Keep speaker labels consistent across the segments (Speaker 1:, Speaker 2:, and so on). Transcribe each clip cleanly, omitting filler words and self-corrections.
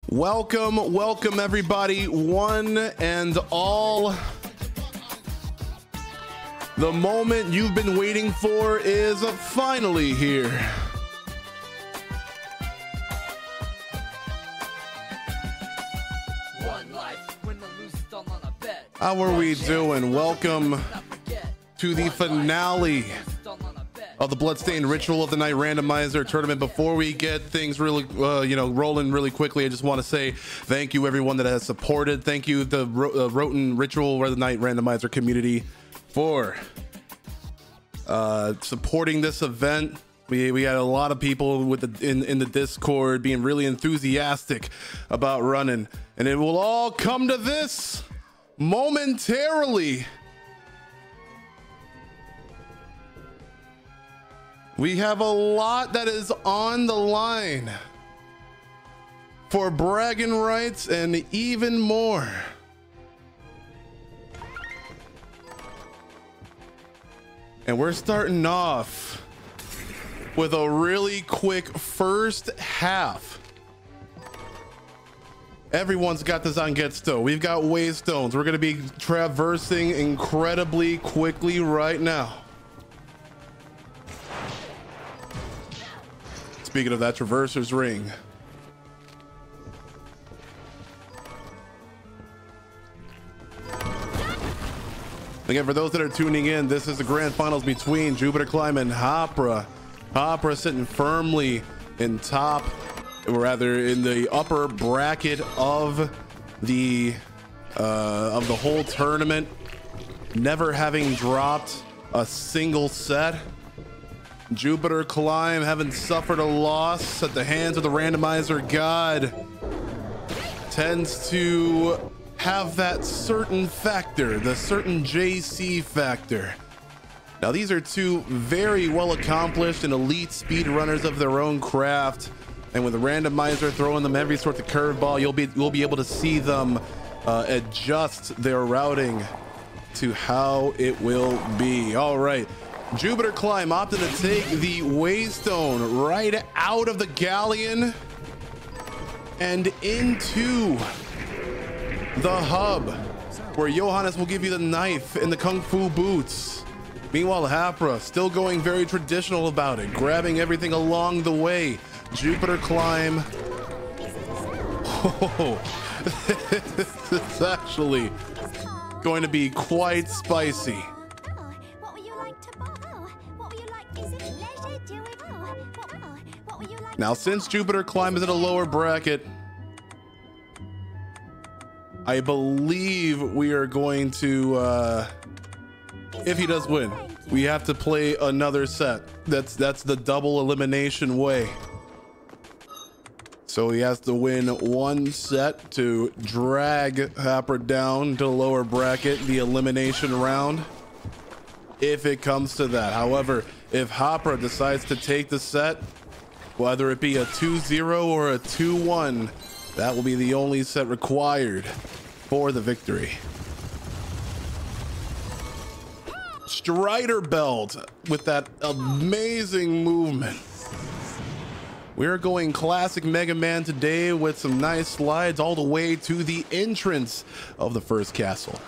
Speaker 1: Welcome everybody, one and all. The moment you've been waiting for is finally here. How are we doing? Welcome to the finale of the Bloodstained Ritual of the Night Randomizer tournament. Before we get things really rolling really quickly, I just want to say thank you everyone that has supported. Thank you the Roten Ritual of the Night Randomizer community for supporting this event. We had a lot of people with in the Discord being really enthusiastic about running, and it will all come to this momentarily. We have a lot that is on the line for bragging rights and even more. And we're starting off with a really quick first half. Everyone's got this on Getstone. We've got waystones. We're going to be traversing incredibly quickly right now. Speaking of that, Traverser's Ring. Again, for those that are tuning in, this is the grand finals between Jupiter Climb and Hapra. Hapra sitting firmly in top, or rather in the upper bracket of the whole tournament, never having dropped a single set. Jupiter Climb having suffered a loss at the hands of the randomizer god tends to have that certain factor, the certain JC factor. Now these are two very well accomplished and elite speedrunners of their own craft, and with the randomizer throwing them every sort of curveball, you'll be able to see them adjust their routing to how it will be. All right, Jupiter Climb opted to take the waystone right out of the galleon and into the hub, where Johannes will give you the knife and the kung fu boots. Meanwhile, Hapra still going very traditional about it, grabbing everything along the way. Jupiter Climb. Oh, it's actually going to be quite spicy. Now, since Jupiter Climb is in a lower bracket, I believe we are going to, if he does win, we have to play another set. That's the double elimination way. So he has to win one set to drag Hapra down to the lower bracket, the elimination round, if it comes to that. However, if Hapra decides to take the set, whether it be a 2-0 or a 2-1, that will be the only set required for the victory. Strider belt with that amazing movement. We're going classic Mega Man today with some nice slides all the way to the entrance of the first castle.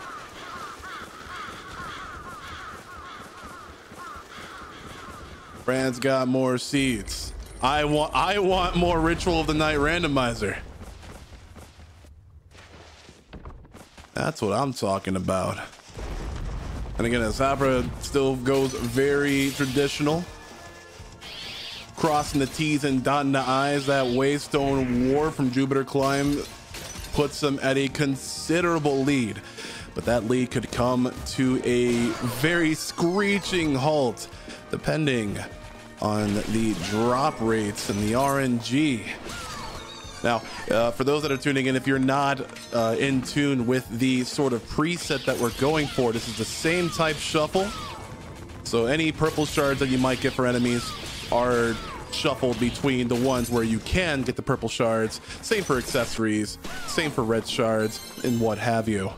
Speaker 1: Fran's got more seats. I want more Ritual of the Night Randomizer. That's what I'm talking about. And again, as Hapra still goes very traditional, crossing the T's and dotting the I's. That Waystone War from Jupiter Climb puts them at a considerable lead, but that lead could come to a very screeching halt depending on the drop rates and the RNG. Now, for those that are tuning in, if you're not in tune with the sort of preset that we're going for, this is the same type shuffle. So any purple shards that you might get for enemies are shuffled between the ones where you can get the purple shards. Same for accessories, same for red shards, and what have you.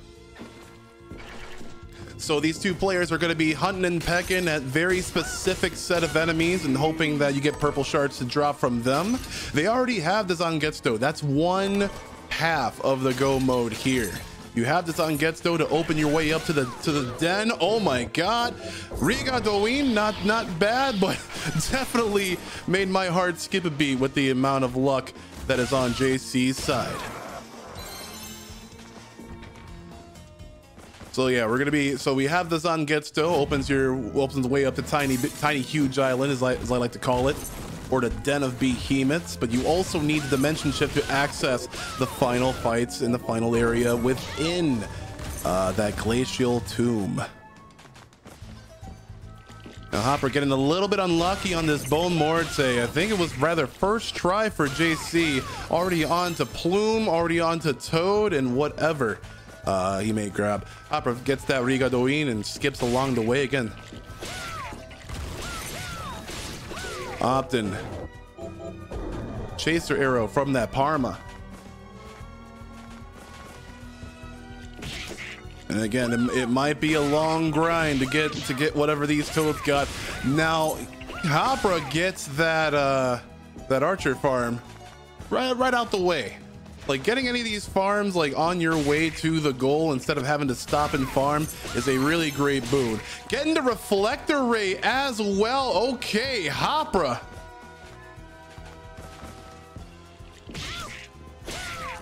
Speaker 1: So these two players are going to be hunting and pecking at very specific set of enemies and hoping that you get purple shards to drop from them. They already have the Zangetsu. That's one half of the go mode here. You have this on Getsto to open your way up to the den. Oh my god. Riga Goin, not bad, but definitely made my heart skip a beat with the amount of luck that is on JC's side. So yeah, we're gonna be, so we have this on Getsto, opens the way up to tiny huge island, as I like to call it, or the den of behemoths, but you also need the dimension shift to access the final fights in the final area within that glacial tomb. Now Hapra getting a little bit unlucky on this Bone Morte. I think it was rather first try for JC. Already on to Plume, already on to Toad, and whatever he may grab. Hapra gets that Riga Doin and skips along the way again. Optin. Chaser arrow from that Parma. And again, it might be a long grind to get whatever these toads got. Now, Hapra gets that archer farm right out the way. Like, getting any of these farms like on your way to the goal instead of having to stop and farm is a really great boon. Getting the reflector ray as well. Okay, Hapra.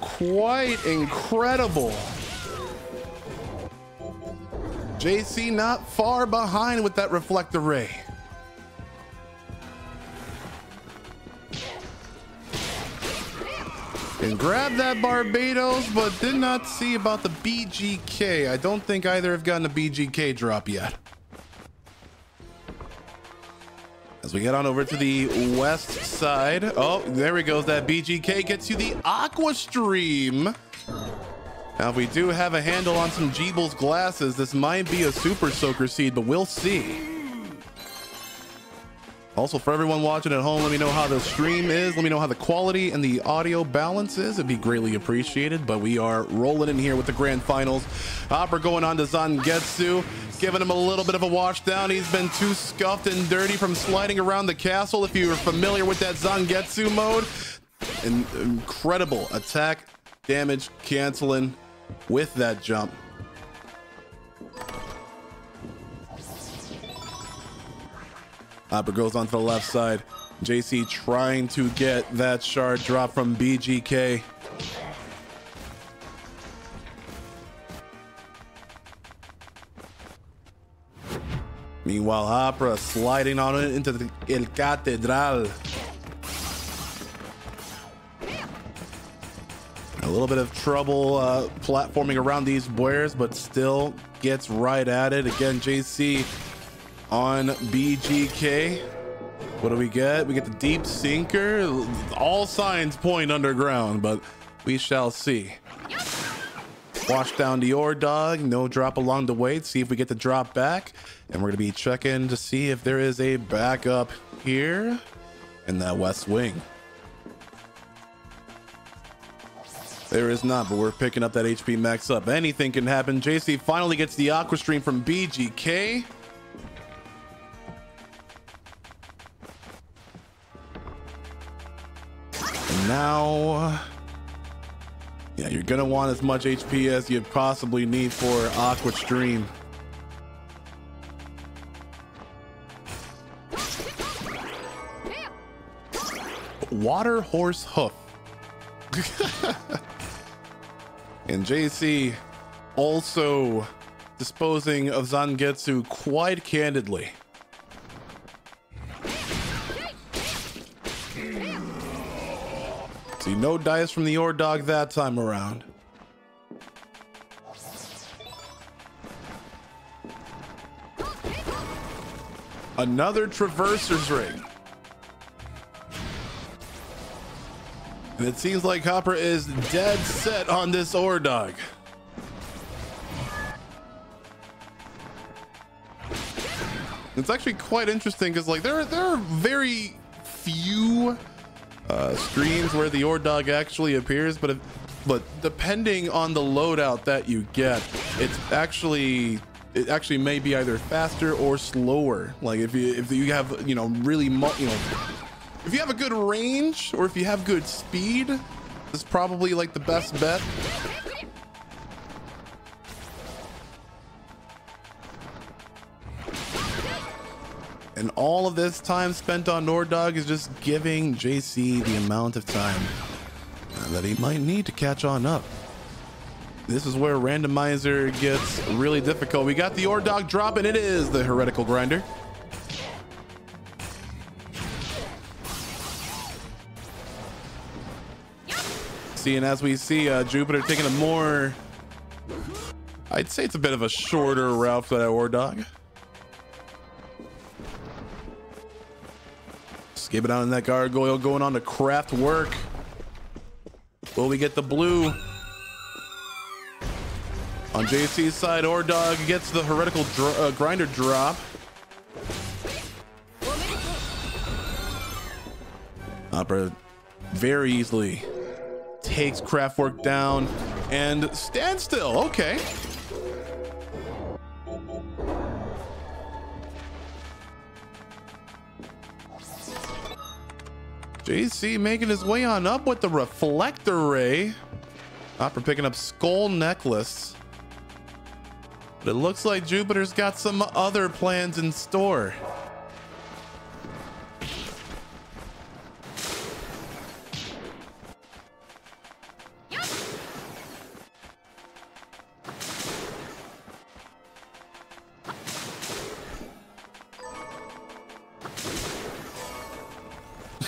Speaker 1: Quite incredible. JC not far behind with that reflector ray. And grab that Barbados, but did not see about the BGK. I don't think either have gotten a BGK drop yet. As we get on over to the west side. Oh, there we go. That BGK gets you the Aqua Stream. Now, if we do have a handle on some Jeeble's glasses, this might be a Super Soaker Seed, but we'll see. Also, for everyone watching at home, let me know how the stream is. Let me know how the quality and the audio balance is. It'd be greatly appreciated, but we are rolling in here with the grand finals. Hapra going on to Zangetsu, giving him a little bit of a wash down. He's been too scuffed and dirty from sliding around the castle. If you're familiar with that Zangetsu mode, an incredible attack damage canceling with that jump. Hapra goes onto the left side. JC trying to get that shard drop from BGK. Meanwhile, Hapra sliding on it into the El Catedral. A little bit of trouble platforming around these wares, but still gets right at it. Again, JC on BGK. What do we get? We get the deep sinker. All signs point underground, but we shall see. Wash down the ore dog. No drop along the way. See if we get the drop back. And we're gonna be checking to see if there is a backup here in that west wing. There is not, but we're picking up that HP max up. Anything can happen. JC finally gets the Aqua Stream from BGK. And now, yeah, you're gonna want as much HP as you possibly need for Aqua Stream. Water horse hoof. And JC also disposing of Zangetsu quite candidly. See, no dice from the ore dog that time around. Another Traverser's Ring. And it seems like Hapra is dead set on this ore dog. It's actually quite interesting because like there are very few streams where the ore dog actually appears, but depending on the loadout that you get, it's actually it actually may be either faster or slower. Like if you have, you know, really, if you have a good range or if you have good speed, this is probably like the best bet. And all of this time spent on Nordog is just giving JC the amount of time that he might need to catch on up. This is where Randomizer gets really difficult. We got the Ordog drop, and it is the heretical grinder. See, and as we see Jupiter taking a more, I'd say it's a bit of a shorter route for that Ordog. Skip it out in that gargoyle, going on to craft work. Will we get the blue? On JC's side, Ordog gets the heretical grinder drop. Hapra very easily takes Craftwork down and standstill. Okay. JC making his way on up with the reflector ray. Hapra picking up skull necklace. But it looks like Jupiter's got some other plans in store.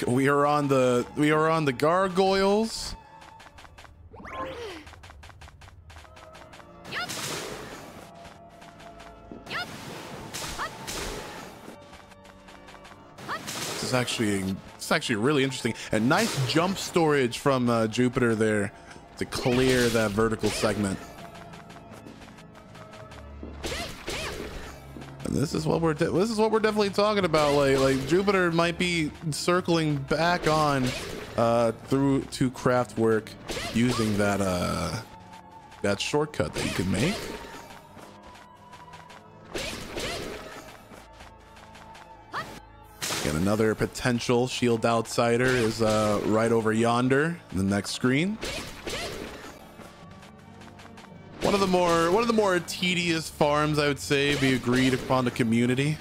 Speaker 1: We are on the gargoyles. It's actually really interesting, and nice jump storage from Jupiter there to clear that vertical segment. And this is what we're definitely talking about. Like Jupiter might be circling back on through to Craftwork using that that shortcut that you can make. And another potential shield outsider is right over yonder in the next screen. One of the more tedious farms, I would say, be agreed upon the community.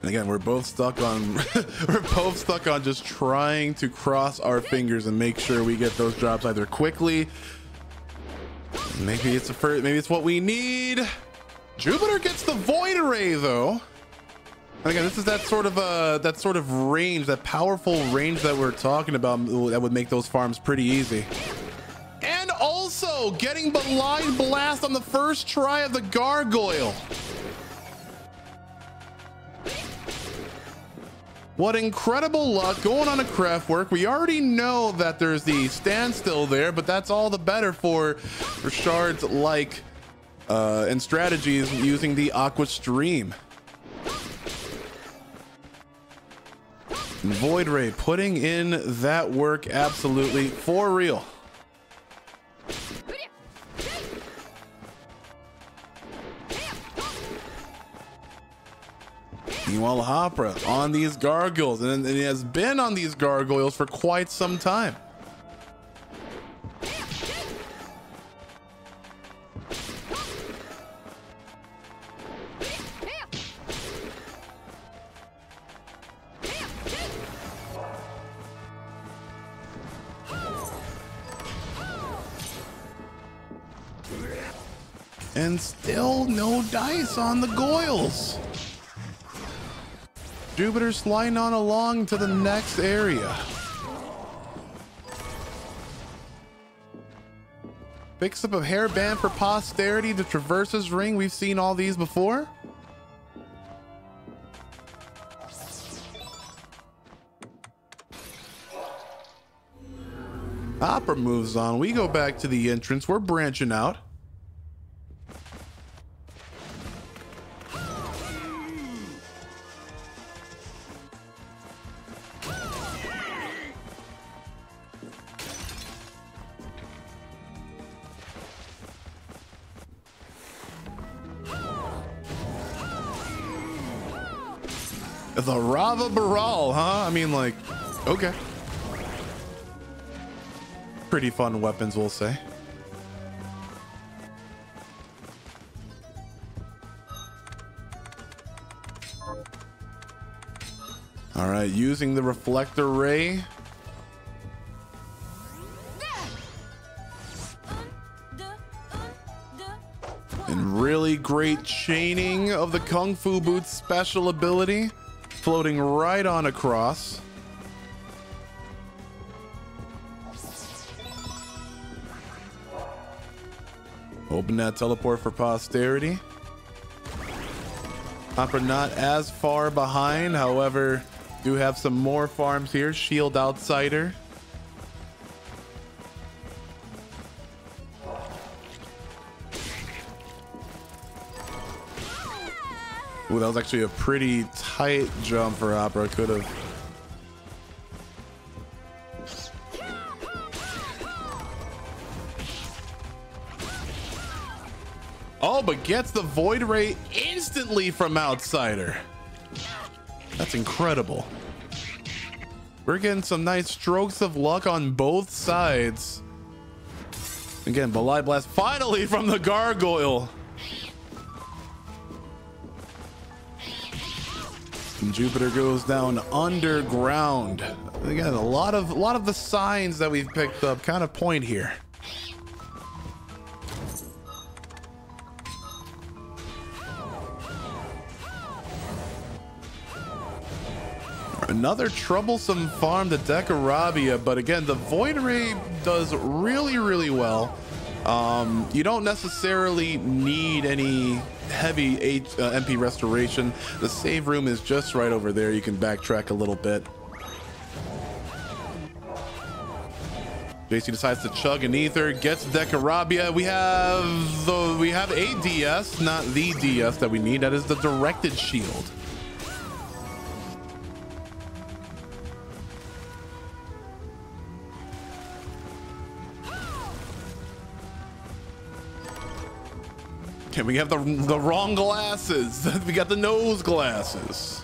Speaker 1: And again, we're both stuck on just trying to cross our fingers and make sure we get those drops either quickly. Maybe it's what we need. Jupiter gets the void array though. And again, this is that sort of range, that powerful range that we're talking about that would make those farms pretty easy. And also getting Blind Blast on the first try of the gargoyle. What incredible luck going on a Craftwork. We already know that there's the standstill there, but that's all the better for shards like and strategies using the Aqua Stream. Void Ray putting in that work absolutely for real. Meanwhile, Hapra on these gargoyles, and he has been on these gargoyles for quite some time. And still no dice on the goyles. Jupiter sliding on along to the next area. Picks up a hairband for posterity to Traverse's ring. We've seen all these before. Hapra moves on. We go back to the entrance. We're branching out. The Rava Baral, huh? I mean, like, okay. Pretty fun weapons, we'll say. All right, using the reflector ray. And really great chaining of the Kung Fu Boots special ability, floating right on across. Open that teleport for posterity. Hapra not as far behind, however, do have some more farms here. Shield Outsider. Ooh, that was actually a pretty tight jump for Hapra. Could have. Oh, but gets the Void Ray instantly from Outsider. That's incredible. We're getting some nice strokes of luck on both sides. Again, Belay Blast finally from the Gargoyle. And Jupiter goes down underground. Again, a lot of the signs that we've picked up kind of point here. Another troublesome farm to Decarabia, but again, the Void Ray does really well. You don't necessarily need any heavy MP restoration. The save room is just right over there. You can backtrack a little bit. JC decides to chug an ether, gets Decarabia. We have a DS, not the DS that we need. That is the directed shield. Okay, we have the wrong glasses. We got the nose glasses.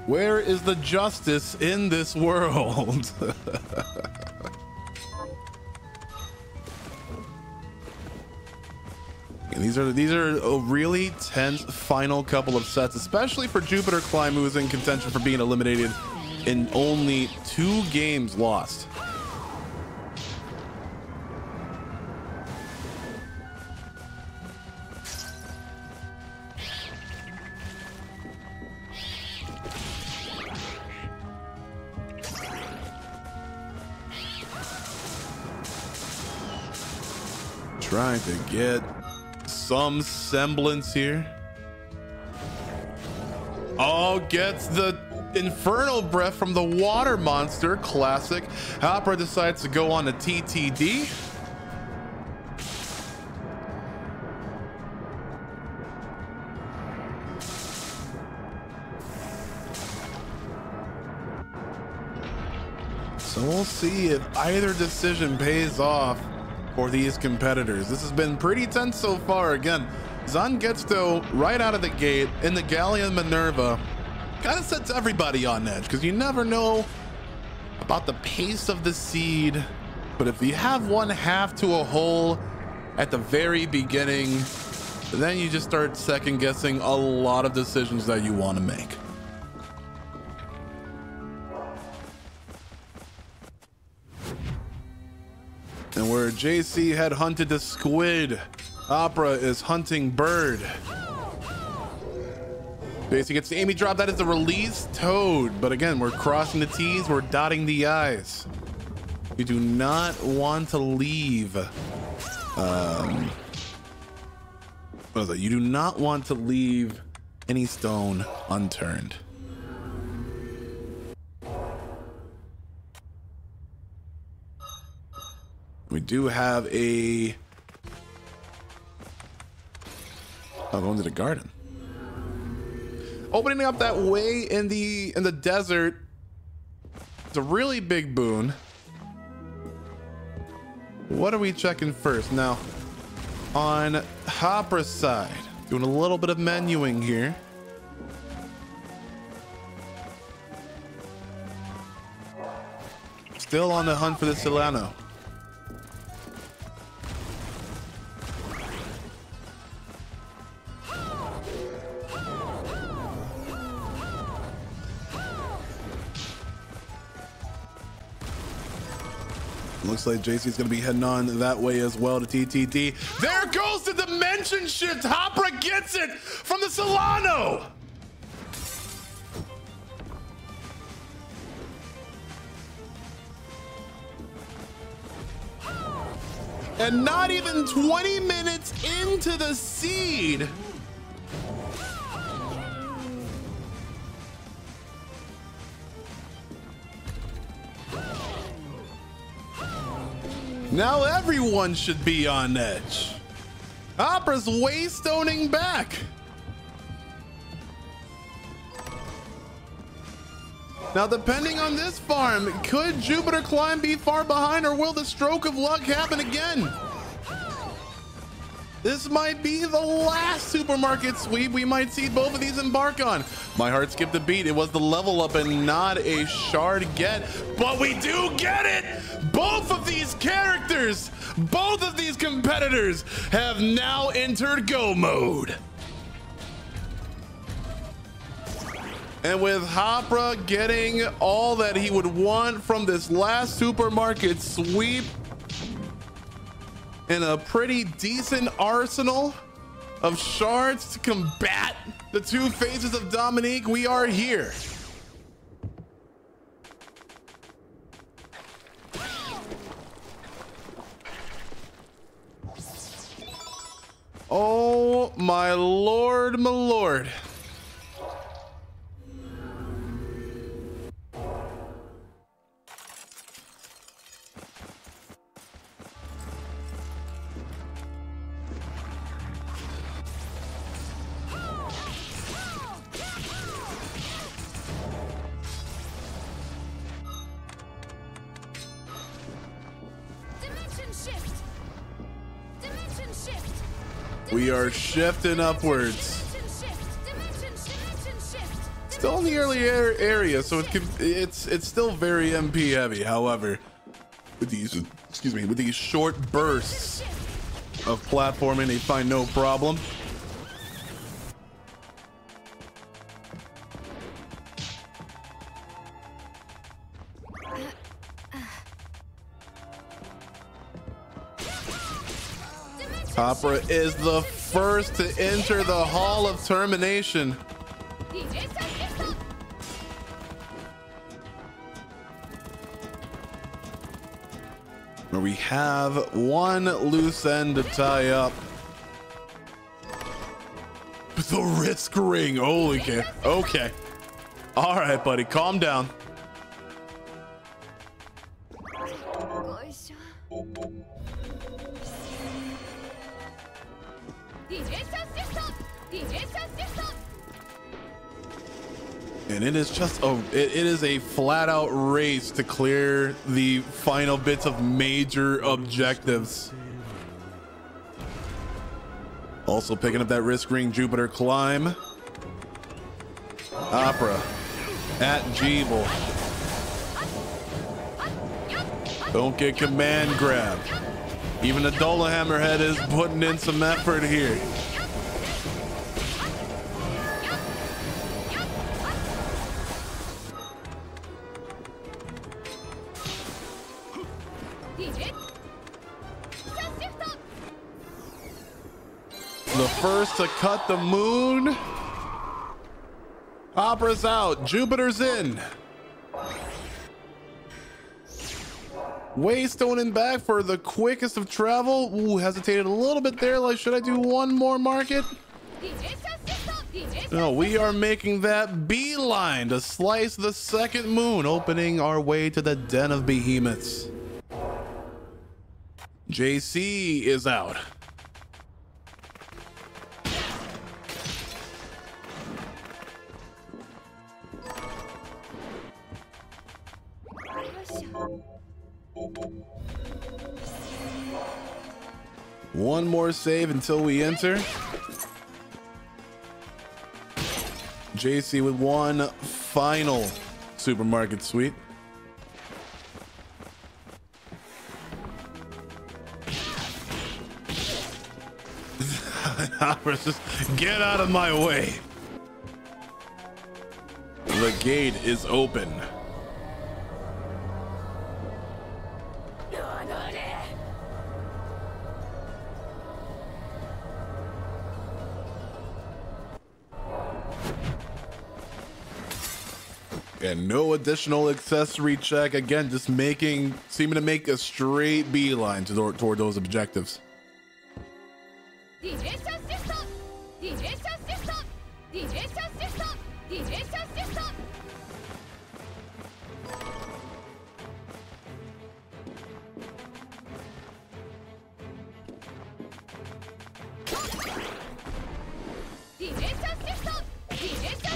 Speaker 1: Where is the justice in this world? And these are a really tense final couple of sets, especially for Jupiter Climb, who is in contention for being eliminated in only 2 games lost. Trying to get some semblance here. Oh, gets the Infernal Breath from the Water Monster. Classic. Hapra decides to go on a TTD. So we'll see if either decision pays off for these competitors. This has been pretty tense so far. Again, Zangetsu right out of the gate in the Galleon Minerva kind of sets everybody on edge, because you never know about the pace of the seed. But if you have one half to a hole at the very beginning, then you just start second guessing a lot of decisions that you want to make. And where JC had hunted the squid, Hapra is hunting bird. JC gets the Amy drop. That is the release toad. But again, we're crossing the T's, we're dotting the I's. You do not want to leave. What is that? You do not want to leave any stone unturned. We do have a going to the garden. Opening up that way in the desert. It's a really big boon. What are we checking first? Now, on Hapra's side, Doing a little bit of menuing here. Still on the hunt for the Solano. Looks like JC's gonna be heading on that way as well to TTT. There goes the dimension shift. Hapra gets it from the Solano. And not even 20 minutes into the seed, now everyone should be on edge. Hapra's waystoning back. Now, depending on this farm, could Jupiter Climb be far behind, or will the stroke of luck happen again? This might be the last supermarket sweep we might see both of these embark on. My heart skipped a beat. It was the level up and not a shard get, but we do get it. Both of these characters, both of these competitors have now entered go mode. And with Hapra getting all that he would want from this last supermarket sweep and a pretty decent arsenal of shards to combat the two phases of Dominique, we are here. Oh my lord, my lord. We are shifting upwards. Still in the early area, so it's still very MP heavy. However, with these, excuse me, with these short bursts of platforming, they find no problem. Hapra is the first to enter the Hall of Termination. Where we have one loose end to tie up. The risk ring, holy cow. Okay. All right, buddy, calm down. And it is just it is a flat out race to clear the final bits of major objectives. Also picking up that risk ring, Jupiter Climb. Hapra at Jeeble. Don't get command grab. Even the Dola Hammerhead is putting in some effort here. The first to cut the moon. Hapra's out. Jupiter's in. Waystoning back for the quickest of travel. Ooh, hesitated a little bit there. Like, should I do one more market? No, we are making that beeline to slice the second moon, opening our way to the den of behemoths. JC is out. One more save until we enter. JC with one final supermarket sweep. Just get out of my way. The gate is open. And no additional accessory check. Again, just seeming to make a straight beeline toward those objectives.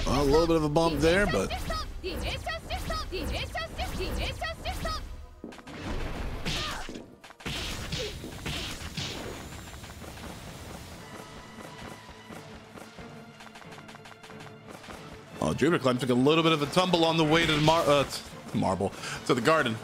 Speaker 1: Well, a little bit of a bump there, but Jupiter Climb took a little bit of a tumble on the way to the garden.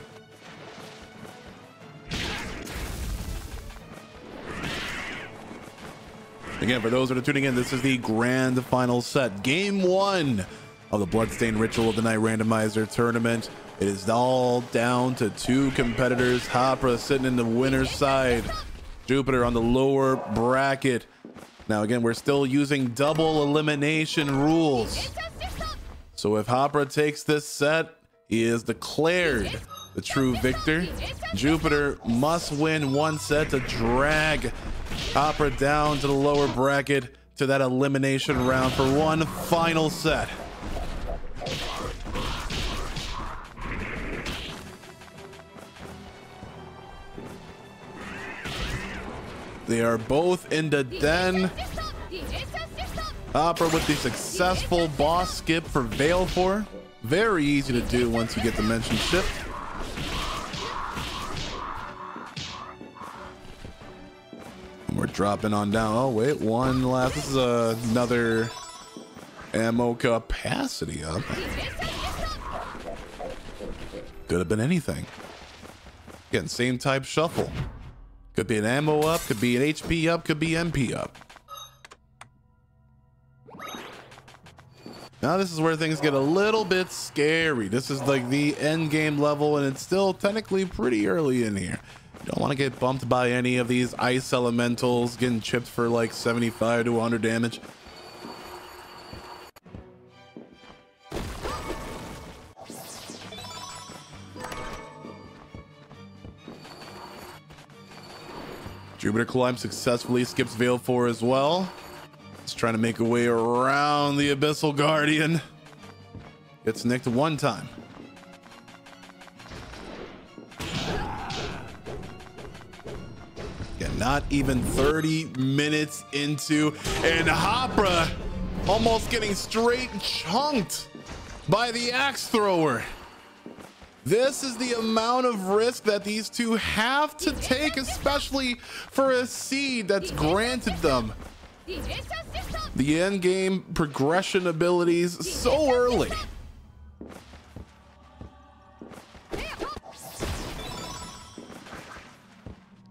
Speaker 1: Again, for those that are tuning in, this is the grand final set. Game 1 of the Bloodstained Ritual of the Night Randomizer tournament. It is all down to 2 competitors. Hapra sitting in the winner's side. Jupiter on the lower bracket. Now, again, we're still using double elimination rules. So if Hapra takes this set, he is declared the true victor. Jupiter must win one set to drag Hapra down to the lower bracket to that elimination round for one final set. They are both in the den. Hapra with the successful boss skip for Veil 4. Very easy to do once you get Dimension Shift. And we're dropping on down. Oh, wait, one last. This is another ammo capacity up. Could have been anything. Again, same type shuffle. Could be an ammo up, could be an HP up, could be MP up. Now this is where things get a little bit scary. This is like the end game level, and it's still technically pretty early in here. You don't want to get bumped by any of these ice elementals getting chipped for like 75 to 100 damage. Jupiter Climb successfully skips Veil 4 as well. He's trying to make a way around the Abyssal Guardian. Gets nicked one time. Yeah, not even 30 minutes into, and Hapra almost getting straight chunked by the axe thrower. This is the amount of risk that these two have to take, especially for a seed that's granted them the end game progression abilities so early.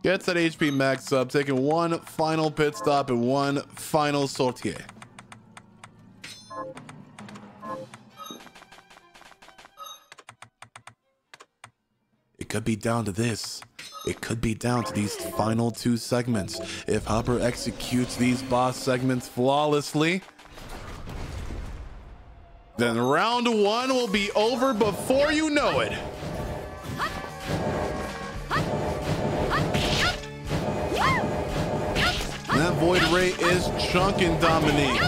Speaker 1: Gets that HP max up, taking one final pit stop and one final sortie. It could be down to this. It could be down to these final 2 segments. If Hapra executes these boss segments flawlessly, then round 1 will be over before you know it. And that Void Ray is chunking Dominique.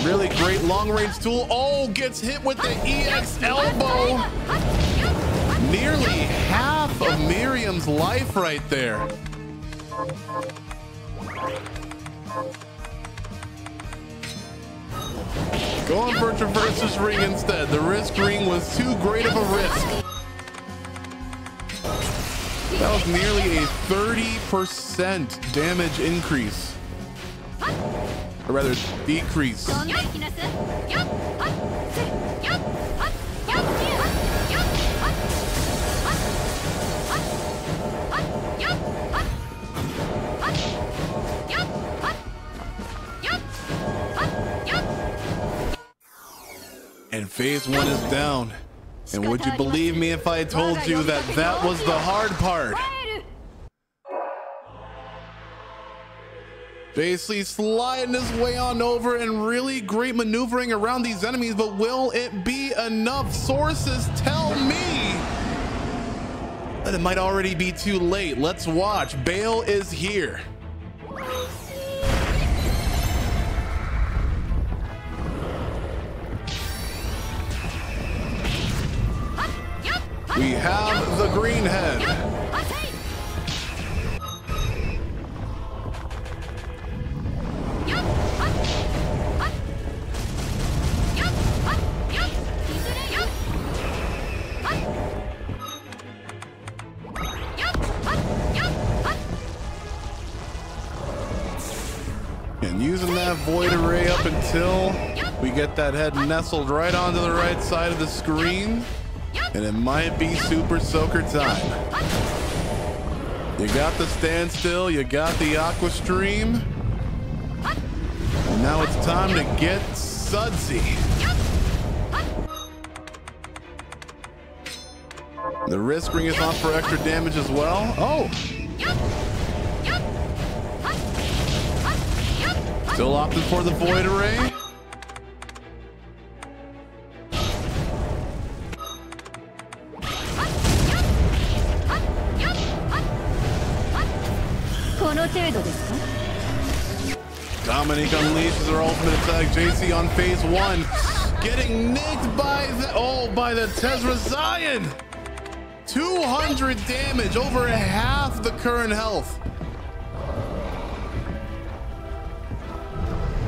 Speaker 1: Really great long range tool. Oh, gets hit with the EX elbow. Nearly half of Miriam's life right there. Going for Traverse's ring instead. The risk ring was too great of a risk. That was nearly a 30% damage increase. or rather decrease. And phase 1 is down. And would you believe me if I told you that that was the hard part? Basically sliding his way on over and really great maneuvering around these enemies, but will it be enough? Sources tell me that it might already be too late. Let's watch. Bale is here. We have the green head. And using that void array up until we get that head nestled right onto the right side of the screen. And it might be Super Soaker time. You got the standstill, you got the aqua stream. And now it's time to get sudsy. The risk ring is on for extra damage as well. Oh! Still opting for the void array. Dominique unleashes her ultimate attack. JC on phase 1, getting nicked by the Tezra Zion. 200 damage, over half the current health.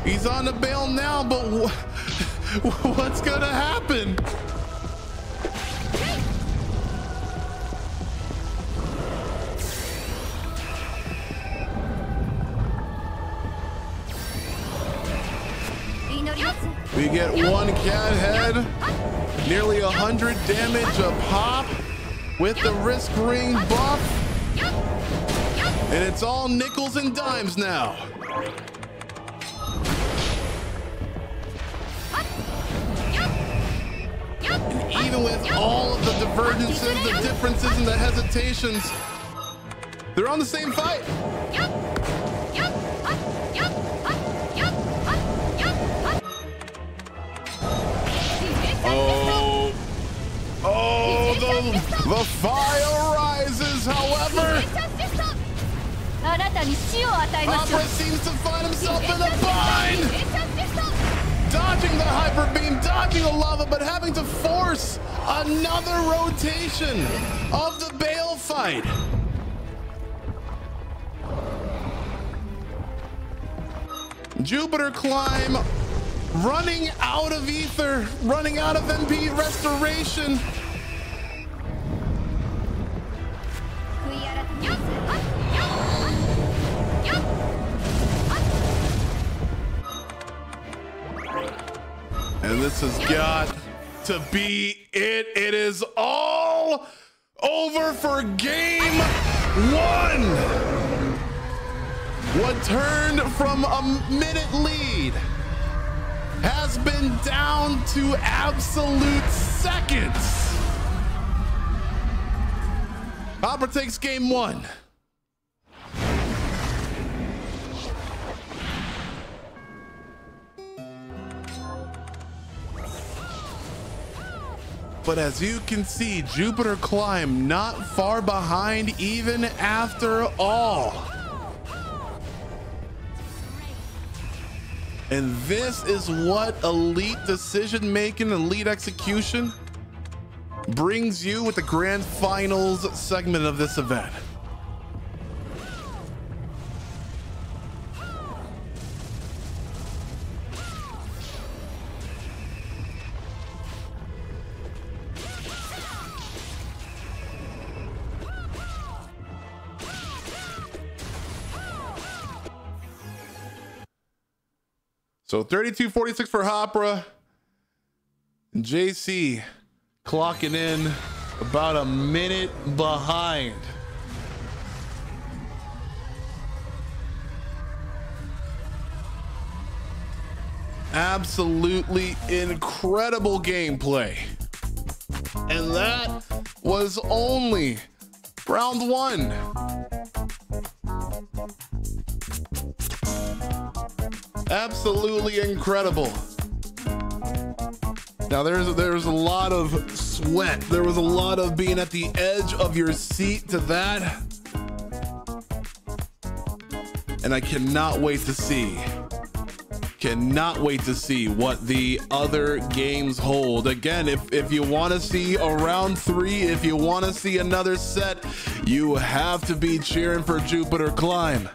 Speaker 1: He's on the Bale now, but what's gonna happen? We get one cat head, nearly 100 damage a pop with the risk ring buff. And it's all nickels and dimes now. And even with all of the divergences, the differences, and the hesitations, they're on the same fight. The fire rises, however. Hapra seems to find himself in a bind. Dodging the hyper beam, dodging the lava, but having to force another rotation of the Bale fight. Jupiter Climb running out of ether, running out of MP restoration. And this has got to be it. It is all over for game 1. What turned from a minute lead has been down to absolute seconds. Hapra takes game 1. But as you can see, Jupiter Climb not far behind even after all. And this is what elite decision making, elite execution brings you with the grand finals segment of this event. So 32-46 for Hapra. And JC clocking in about a minute behind. Absolutely incredible gameplay. And that was only round one. Absolutely incredible. Now there's a lot of sweat. There was a lot of being at the edge of your seat to that. And I cannot wait to see. Cannot wait to see what the other games hold. Again, if you want to see a round three, if you want to see another set, you have to be cheering for Jupiter Climb.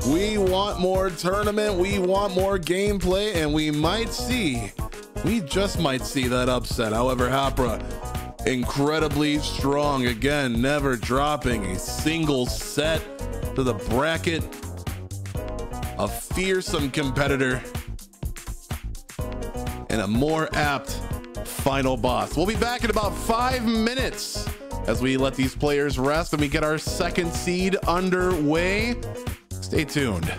Speaker 1: We want more tournament, we want more gameplay, and we just might see that upset. However, Hapra, incredibly strong. Again, never dropping a single set to the bracket. A fearsome competitor and a more apt final boss. We'll be back in about 5 minutes as we let these players rest and we get our second seed underway. Stay tuned.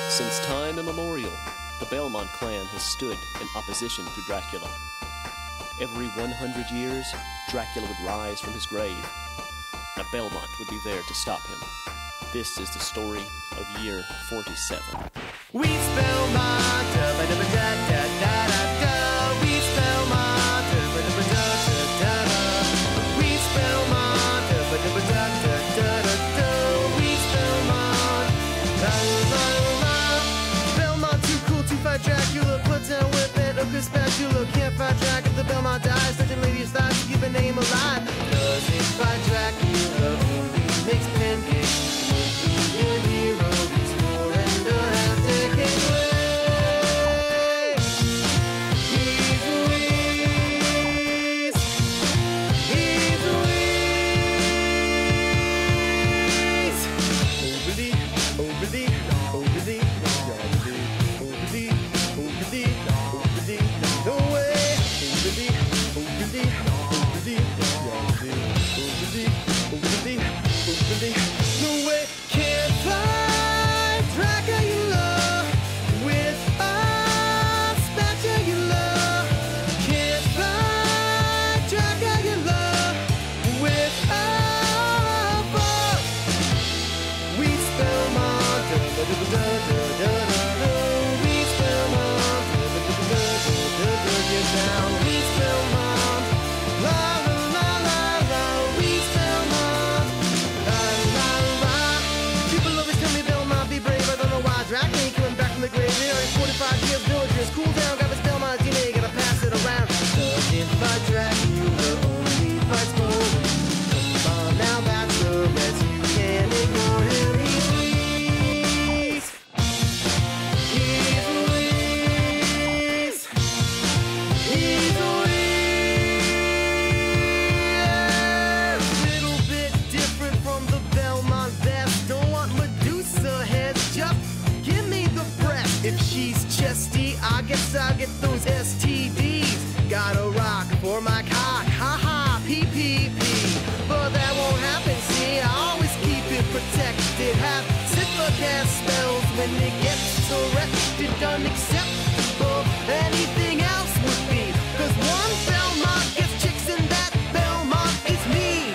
Speaker 2: Since time immemorial, the Belmont clan has stood in opposition to Dracula. Every 100 years, Dracula would rise from his grave, and Belmont would be there to stop him. This is the story of year 47.
Speaker 3: We Belmont, da-ba-da-ba-da-da-da-da-da. We Belmont, da-ba-da-ba-da-da-da-da. We Belmont, da-ba-da-ba-da-da-da-da. We Belmont, la-la-la. Belmont too cool to fight Dracula. Put down whip and a good spatula. Can't fight Dracula, the Belmont dies. Such a lady's thought to keep a name alive. Doesn't fight Dracula, only makes pancakes. Hero, he's more and a half decade away. He's Louise. He's Louise. Overly, overly, overly, overly, overly, overly, overly, no way. Overly, overly, overly, overly, overly, overly, no way. Can't fight Dracula with a spatula. Can't fight Dracula with a bow. We spell Mont, da-da-da-da-da-da-da. We spell Mont, da-da-da-da-da-da-da. Get down. We spell Mont, la la la la la. We spell Mont, la la la. People always tell me Belmont be brave. I don't know why. Dracula ain't coming back from the grave. There ain't 45 years villagers. Cool down, grab his Belmont DNA, gotta pass it around. Doesn't fight Dracula, only fights Poland. Come on, now that's the rest. You can't ignore him. He's Louise. He's Louise. He's Louise. Little bit different from the Belmont best. Don't want Medusa heads, just give me the breast. If she's chesty, I guess I'll get those STDs. Gotta rock for my cock, haha, PPP. But that won't happen, see, I always keep it protected. Have Sifka-cast spells when it gets arrested. Unacceptable, anything else would be. Cause one Belmont gets chicks and that Belmont is me.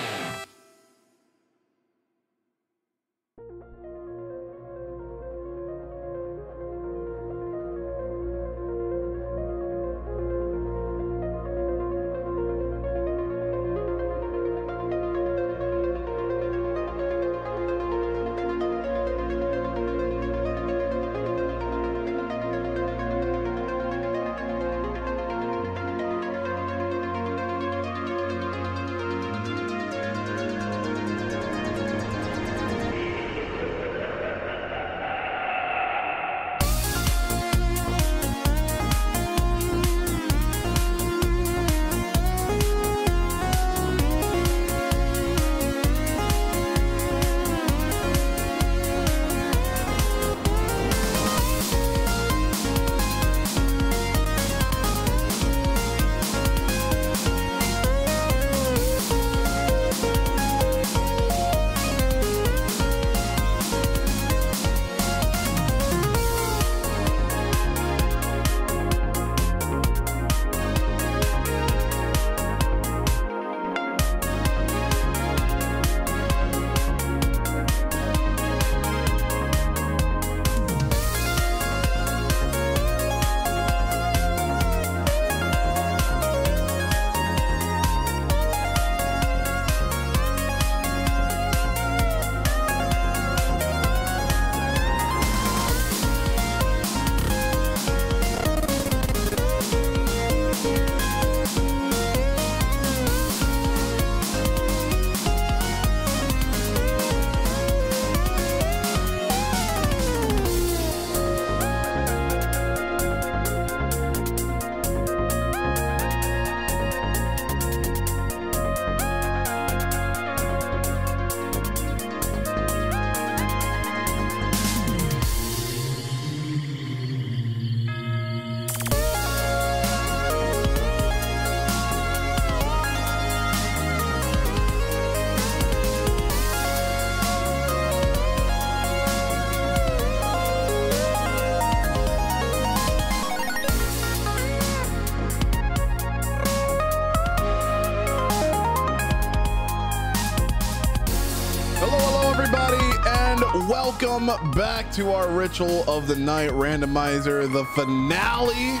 Speaker 1: welcome back to our Ritual of the Night Randomizer, the finale,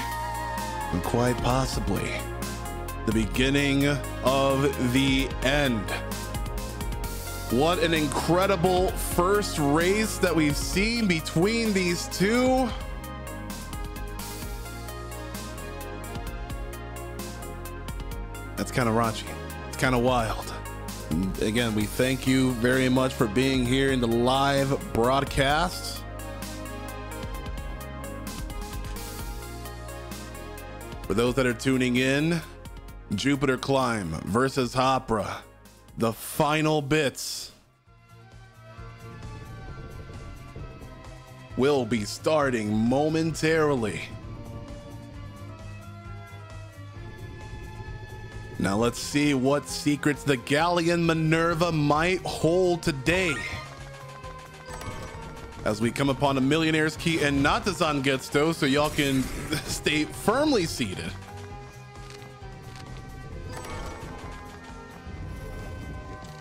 Speaker 1: and quite possibly the beginning of the end. What an incredible first race that we've seen between these two. That's kind of raunchy. It's kind of wild. And again, we thank you very much for being here in the live broadcast. For those that are tuning in, Jupiter Climb versus Hapra, the final bits will be starting momentarily. Now let's see what secrets the Galleon Minerva might hold today, as we come upon a Millionaire's Key and not the Zangetsu, so y'all can stay firmly seated.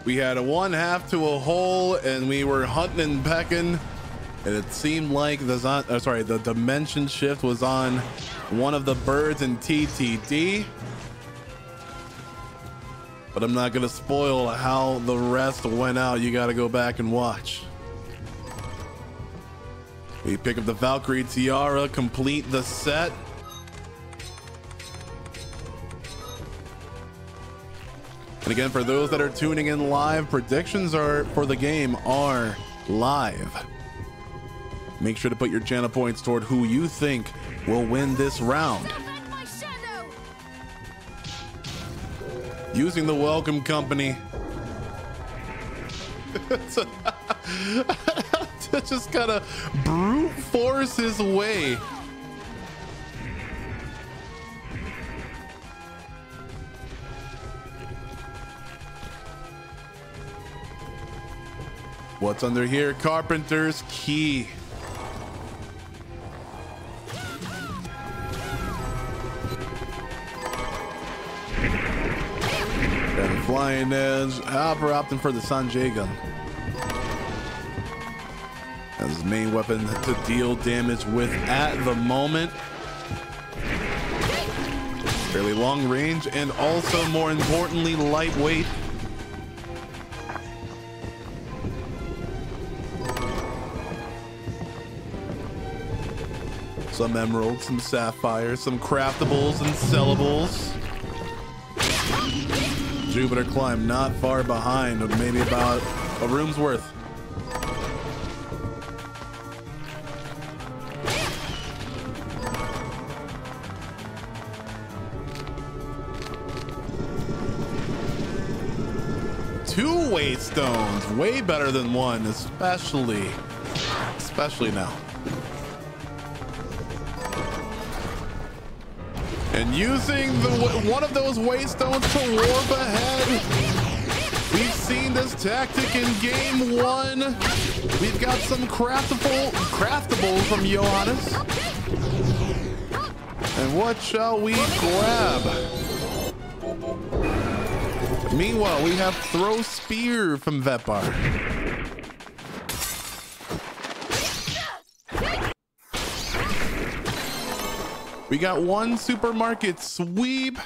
Speaker 1: We had a 1/2 to a hole, and we were hunting and pecking, and it seemed like the dimension shift was on one of the birds in TTD. But I'm not gonna spoil how the rest went out. You gotta go back and watch. We pick up the Valkyrie Tiara, complete the set. And again, for those that are tuning in live, predictions for the game are live. Make sure to put your channel points toward who you think will win this round. Using the welcome company to just kind of brute force his way. What's under here? Carpenter's Key. Flying Edge. Hapra opting for the Sanjay gun as his main weapon to deal damage with at the moment. Fairly long range, and also more importantly, lightweight. Some emeralds, some sapphires, some craftables and sellables. Jupiter Climb not far behind, maybe about a room's worth. Two Waystones, way better than one, especially now. And using one of those Waystones to warp ahead. We've seen this tactic in game one. We've got some craftables from Johannes. And what shall we grab? Meanwhile, we have Throw Spear from Vetbar. We got one supermarket sweep.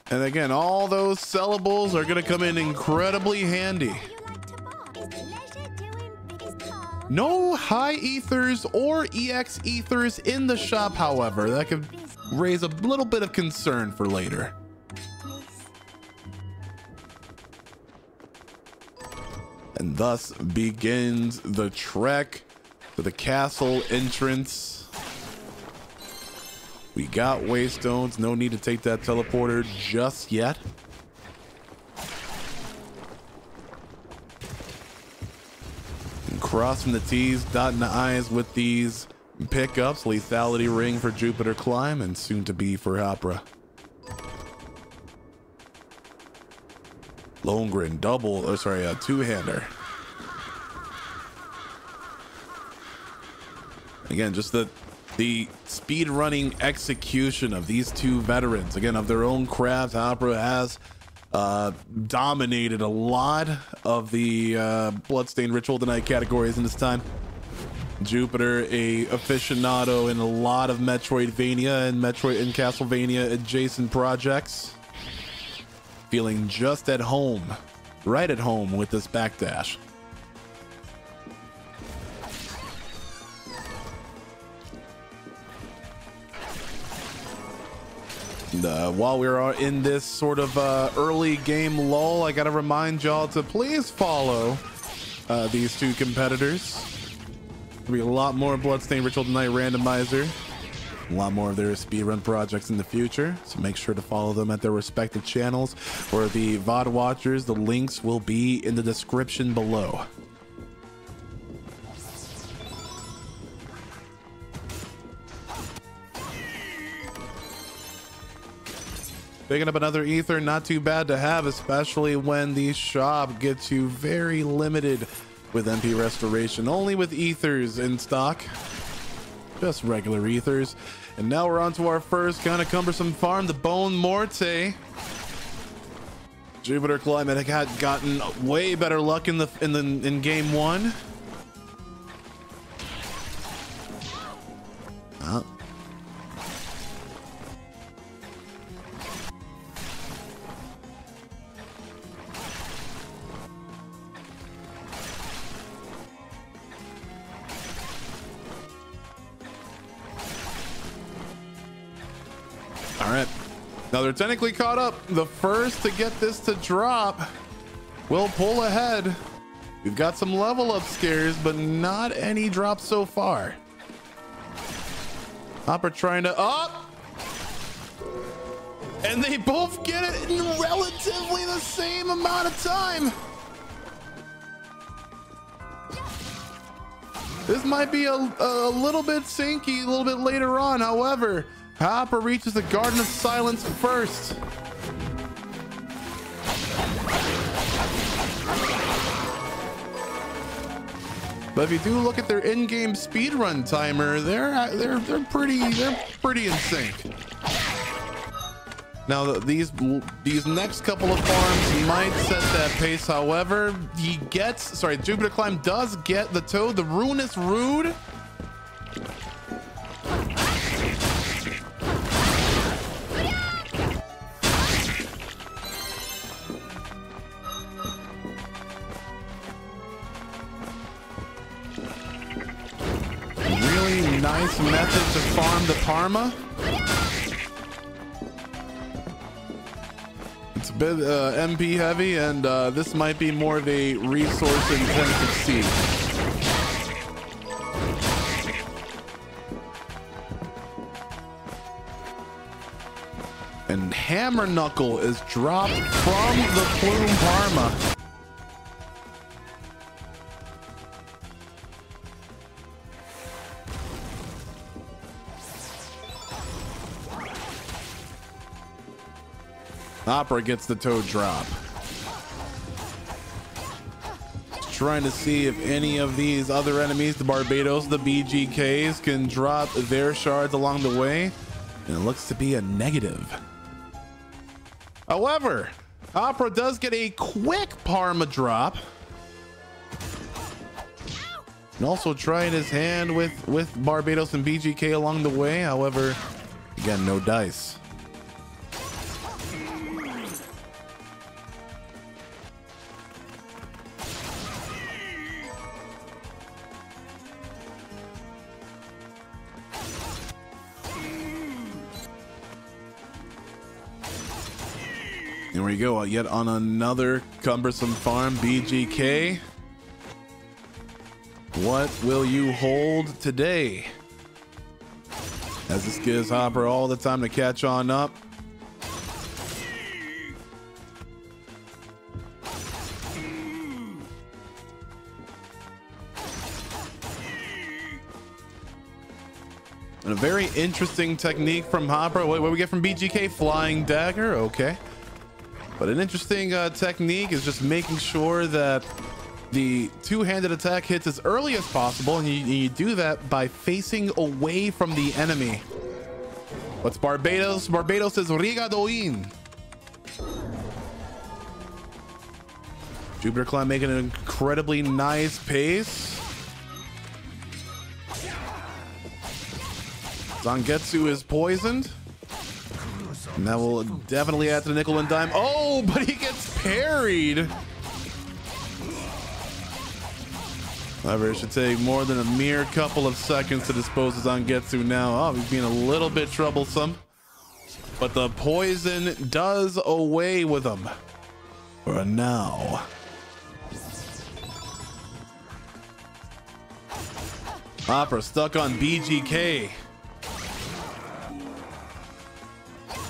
Speaker 1: And again, all those sellables are gonna come in incredibly handy. No high ethers or EX ethers in the shop, however. That could raise a little bit of concern for later. And thus begins the trek to the castle entrance. We got Waystones, no need to take that teleporter just yet. And crossing the T's, dotting the I's with these pickups. Lethality ring for Jupiter Climb, and soon to be for Hapra. Longren two-hander. Again, just the speed running execution of these two veterans, again, of their own craft. Hapra has dominated a lot of the Bloodstained Ritual tonight categories in this time. Jupiter, a aficionado in a lot of Metroidvania and Castlevania adjacent projects. Feeling just at home, right at home with this backdash. While we're in this sort of early game lull, I gotta remind y'all to please follow these two competitors. There'll be a lot more Bloodstained Ritual tonight Randomizer, a lot more of their speedrun projects in the future, so make sure to follow them at their respective channels. For the VOD watchers, the links will be in the description below. Picking up another ether, not too bad to have, especially when the shop gets you very limited with MP restoration, only with ethers in stock, just regular ethers. And now we're on to our first kind of cumbersome farm, the Bone Morte. Jupiter Climate had gotten way better luck in game one. All right, now they're technically caught up. The first to get this to drop will pull ahead. We've got some level up scares, but not any drops so far. Hapra trying to up, and they both get it in relatively the same amount of time. This might be a little bit sinky a little bit later on. However, Hapra reaches the Garden of Silence first. But if you do look at their in-game speedrun timer, they're pretty in sync. Now these next couple of farms might set that pace. However, Jupiter Climb does get the Toad, the Ruinous Rood. Nice method to farm the Parma. It's a bit MP heavy, and this might be more of a resource intensive seed. And Hammer Knuckle is dropped from the Plume Parma. Hapra gets the Toad drop. Trying to see if any of these other enemies, the Barbados, the BGKs, can drop their shards along the way. And it looks to be a negative. However, Hapra does get a quick Parma drop. And also trying his hand with Barbados and BGK along the way. However, again, no dice. Here we go, yet on another cumbersome farm, BGK. What will you hold today? As this gives Hapra all the time to catch on up. And a very interesting technique from Hapra. What do we get from BGK? Flying Dagger, okay. But an interesting technique is just making sure that the two-handed attack hits as early as possible, and you do that by facing away from the enemy. What's Barbados? Barbados is Riga Doin. Jupiter Climb making an incredibly nice pace. Zangetsu is poisoned. And that will definitely add to the nickel and dime. Oh, but he gets parried. However, it should take more than a mere couple of seconds to dispose of Zangetsu now. Oh, he's being a little bit troublesome. But the poison does away with him. For now. Hapra stuck on BGK.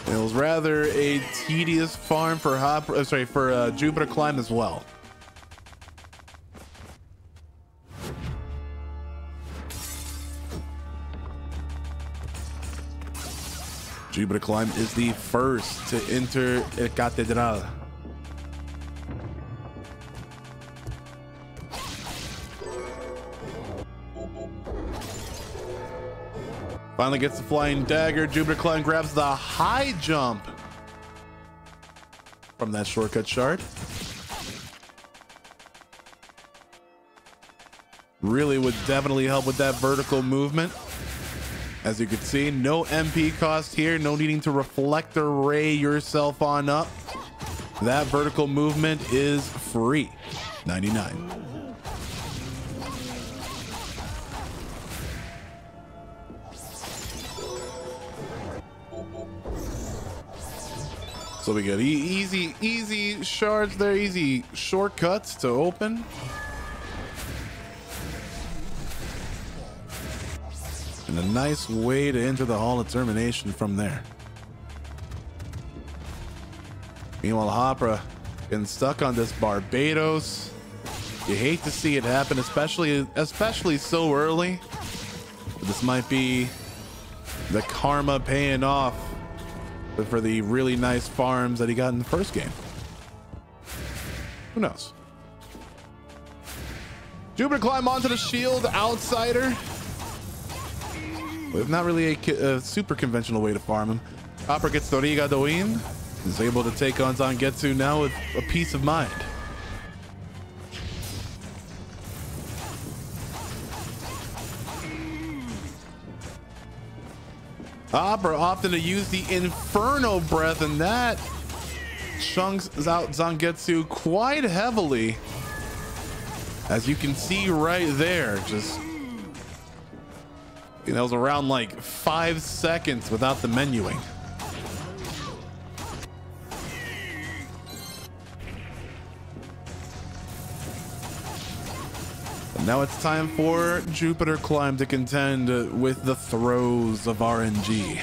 Speaker 1: It was rather a tedious farm for Jupiter Climb as well. Jupiter Climb is the first to enter El Catedral. Finally gets the flying dagger. Jupiter Climb grabs the high jump from that shortcut shard. Really would definitely help with that vertical movement. As you can see, no MP cost here. No needing to reflector ray yourself on up. That vertical movement is free. 99. So we get easy shards there, easy shortcuts to open. And a nice way to enter the Hall of Termination from there. Meanwhile, Hapra getting stuck on this Barbados. You hate to see it happen, especially so early. But this might be the karma paying off for the really nice farms that he got in the first game. Who knows? Jupiter Climb onto the shield outsider. With not really a super conventional way to farm him. Hapra gets Toriga Doin. Is able to take on Zangetsu now with a peace of mind. Hapra opted to use the Inferno Breath, and that chunks out Zangetsu quite heavily. As you can see right there, just, that was around like 5 seconds without the menuing. But now it's time for Jupiter Climb to contend with the throes of RNG.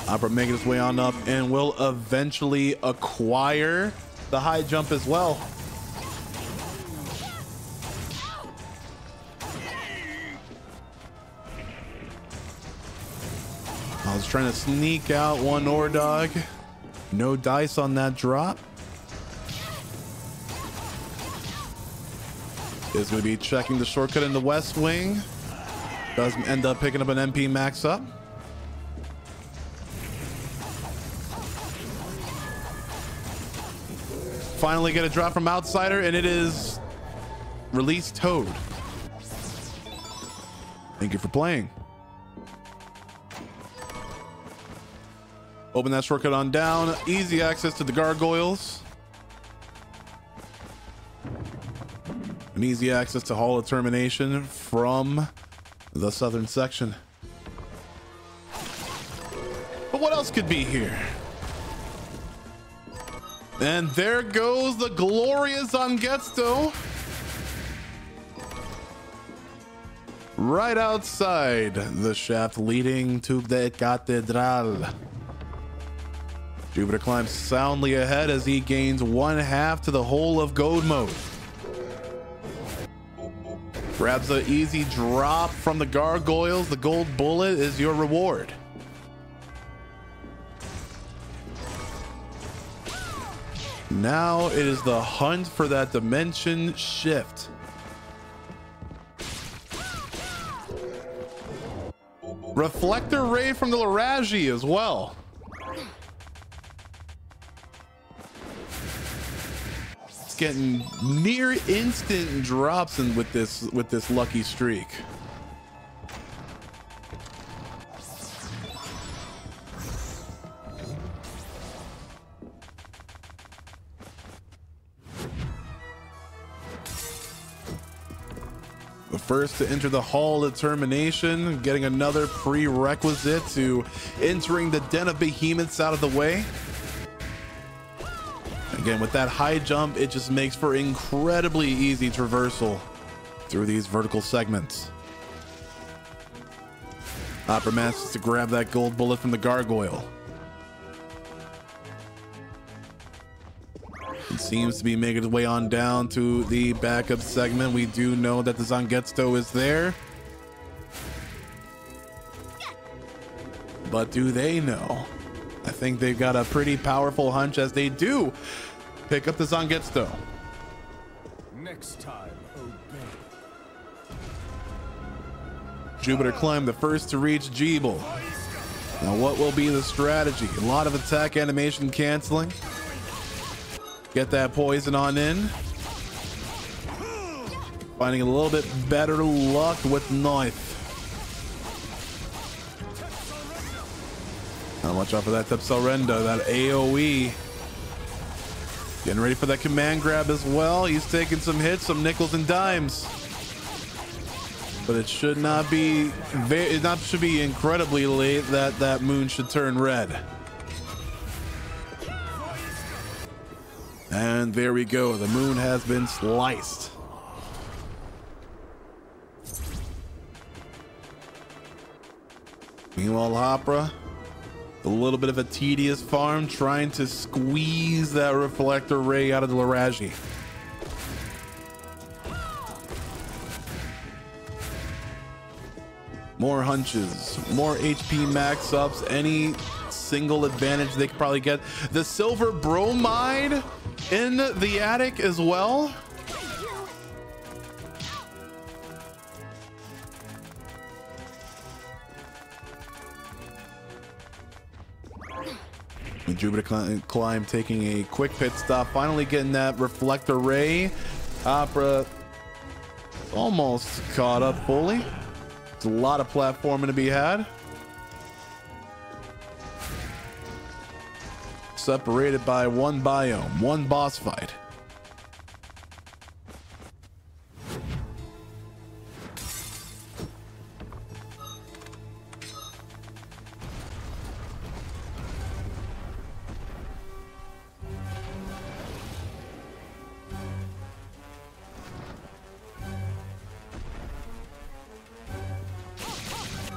Speaker 1: Hapra making his way on up and will eventually acquire the high jump as well. I was trying to sneak out one ore dog. No dice on that drop. Is going to be checking the shortcut in the West Wing. Does end up picking up an MP max up. Finally get a drop from outsider, and it is release Toad. Thank you for playing. Open that shortcut on down. Easy access to the gargoyles. And easy access to Hall of Termination from the southern section. But what else could be here? And there goes the glorious Zangetsu. Right outside the shaft leading to the Catedral. Jupiter climbs soundly ahead as he gains 1/2 to the whole of gold mode. Grabs an easy drop from the gargoyles. The gold bullet is your reward. Now it is the hunt for that dimension shift. Reflector ray from the Laraji as well. It's getting near instant drops in with this lucky streak. The first to enter the Hall of Determination, getting another prerequisite to entering the Den of Behemoths out of the way. Again, with that high jump, it just makes for incredibly easy traversal through these vertical segments. Hapra manages to grab that gold bullet from the gargoyle. It seems to be making its way on down to the backup segment. We do know that the Zangetsu is there. But do they know? I think they've got a pretty powerful hunch as they do pick up the Zangetsu.
Speaker 4: Next time, obey.
Speaker 1: Jupiter Climb the first to reach Jeeble. Now what will be the strategy? A lot of attack animation canceling. Get that poison on in. Finding a little bit better luck with knife. Now watch out for that Tepsalrenda, that AoE. Getting ready for that command grab as well. He's taking some hits, some nickels and dimes. But it should not be, should be incredibly late that moon should turn red. And there we go. The moon has been sliced. Meanwhile, Hapra, a little bit of a tedious farm, trying to squeeze that reflector ray out of the Laraji. More hunches, more HP max ups, any single advantage they could probably get. The silver bromide in the attic as well. Jupiter Climb taking a quick pit stop, finally getting that reflector ray. Hapra almost caught up fully. There's a lot of platforming to be had. Separated by one biome, one boss fight.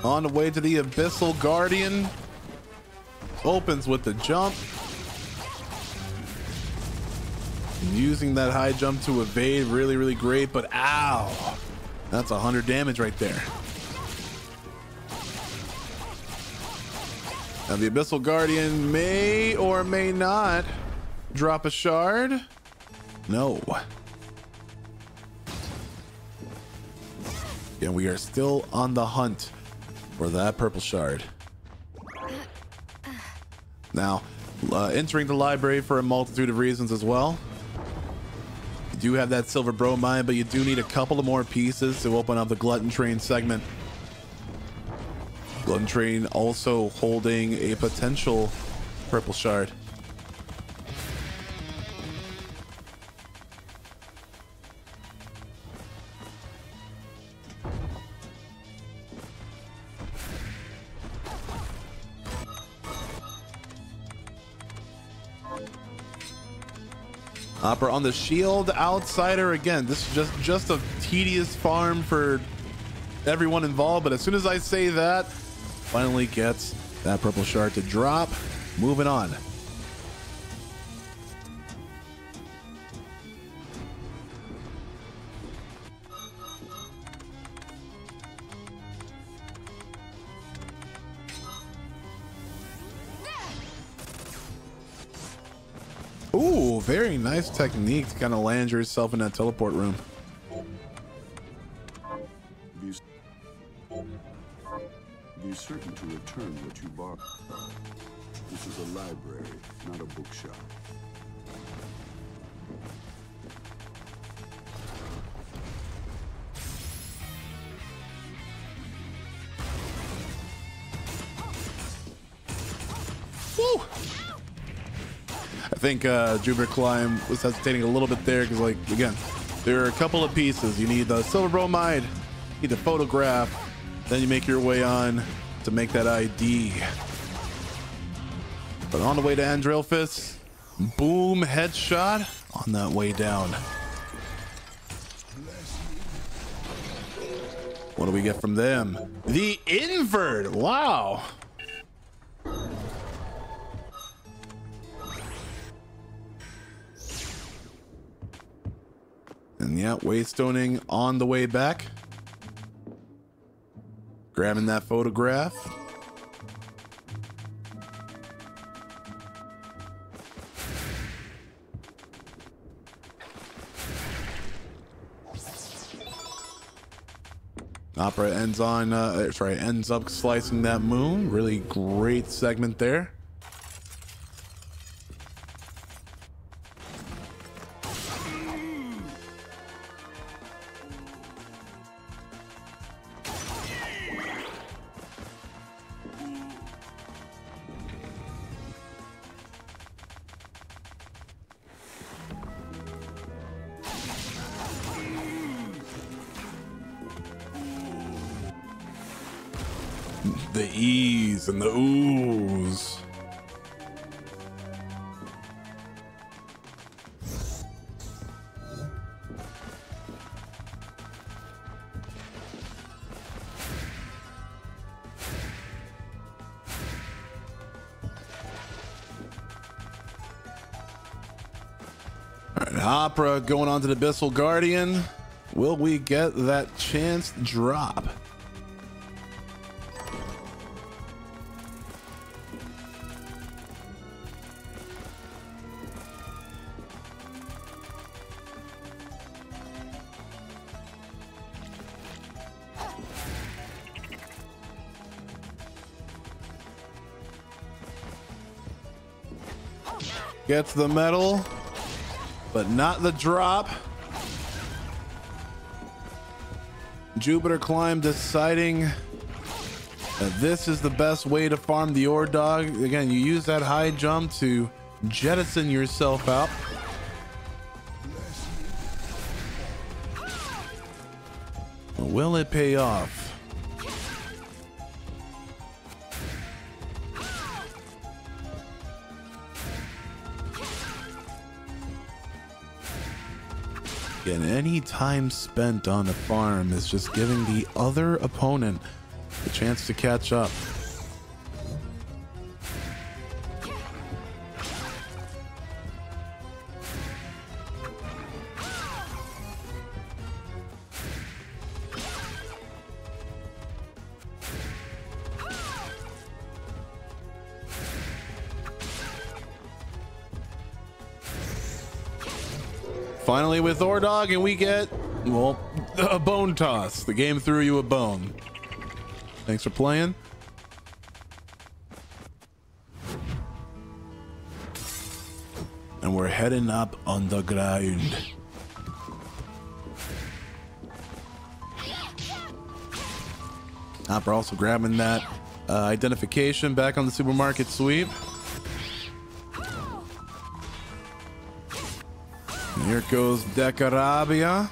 Speaker 1: On the way to the Abyssal Guardian. Opens with the jump. Using that high jump to evade, really, really great, but ow! That's 100 damage right there. Now the Abyssal Guardian may or may not drop a shard. No. And we are still on the hunt for that purple shard. Now, entering the library for a multitude of reasons as well. You do have that silver bromide, but you do need a couple of more pieces to open up the Glutton Train segment. Glutton Train also holding a potential purple shard. Hapra on the shield outsider again. This is just a tedious farm for everyone involved, but as soon as I say that, finally gets that purple shard to drop. Moving on. Ooh, very nice technique to kind of land yourself in that teleport room.
Speaker 5: Be certain to return what you borrowed. This is a library, not a bookshop.
Speaker 1: Woo! I think Jupiter Climb was hesitating a little bit there because, like, again, there are a couple of pieces. You need the silver bromide, you need the photograph, then you make your way on to make that ID. But on the way to Andrelfis, boom, headshot on that way down. What do we get from them? The invert. Wow. And yeah, waystoning on the way back. Grabbing that photograph. Hapra ends up slicing that moon. Really great segment there. The ease and the ooze. All right, Hapra going on to the Abyssal Guardian. Will we get that chance drop? Gets the medal, but not the drop. Jupiter Climb deciding that this is the best way to farm the Ore Dog. Again, you use that high jump to jettison yourself out. Will it pay off? And any time spent on the farm is just giving the other opponent the chance to catch up. Finally with Ore Dog, and we get, well, a bone toss. The game threw you a bone. Thanks for playing. And we're heading up underground. Hapra also grabbing that identification back on the supermarket sweep. Here goes Decarabia.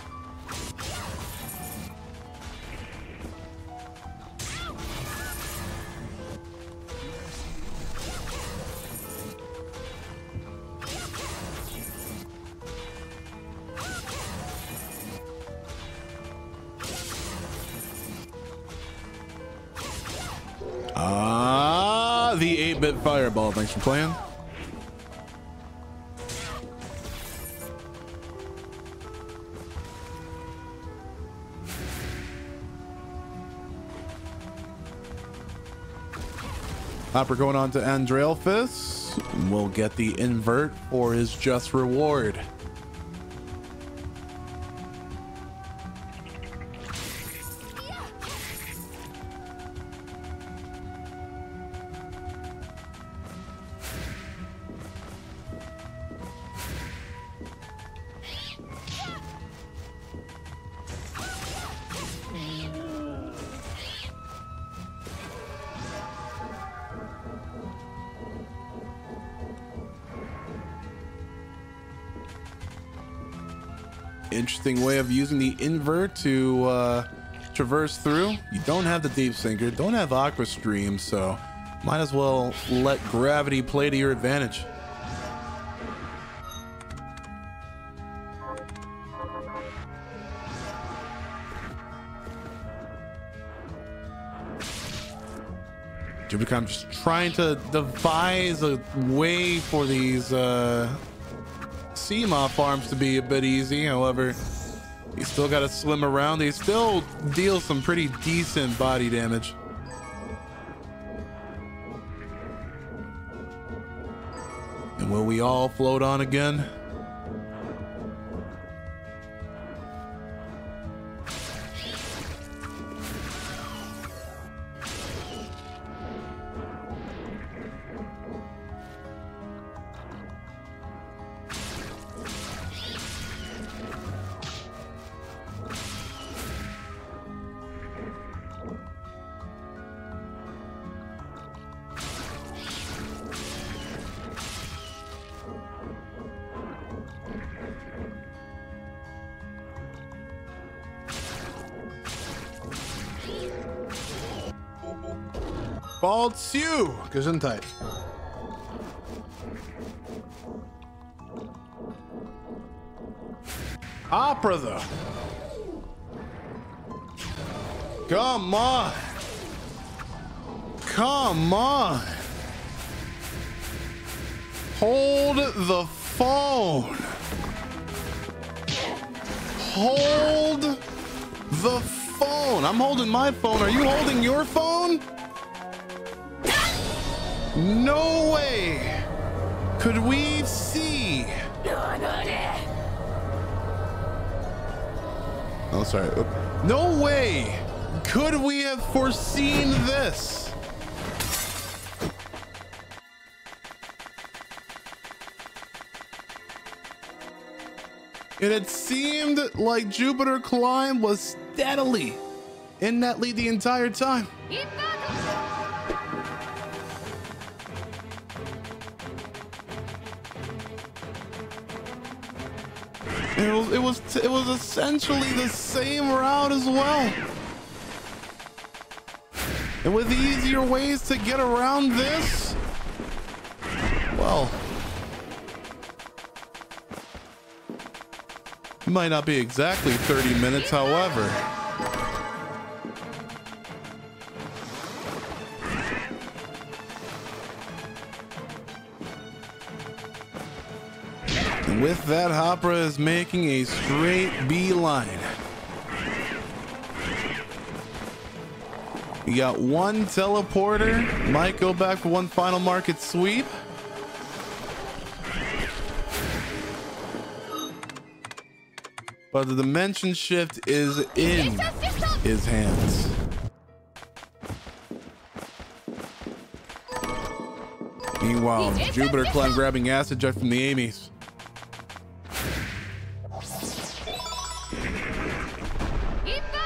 Speaker 1: The 8-bit fireball. Thanks for playing. Hapra going on to Andraelphus. We'll get the invert for his just reward. Interesting way of using the invert to traverse through. You don't have the deep sinker, don't have aqua stream, so might as well let gravity play to your advantage. I'm just trying to devise a way for these CMOF farms to be a bit easy. However, you still got to swim around. They still deal some pretty decent body damage. And will we all float on again? Bald Sue, Gesundheit. Hapra though. Come on. Come on. Hold the phone. Hold the phone. I'm holding my phone. Are you holding your phone? No way could we see. Oh, sorry. No way could we have foreseen this. It had seemed like Jupiter Climb was steadily in that lead the entire time. It was essentially the same route as well. And with easier ways to get around this, well, it might not be exactly 30 minutes, however. And with that, Hapra is making a straight beeline. You got one teleporter, might go back for one final market sweep. But the dimension shift is in his hands. Meanwhile, Jupiter Climb grabbing acid jet from the Amy's.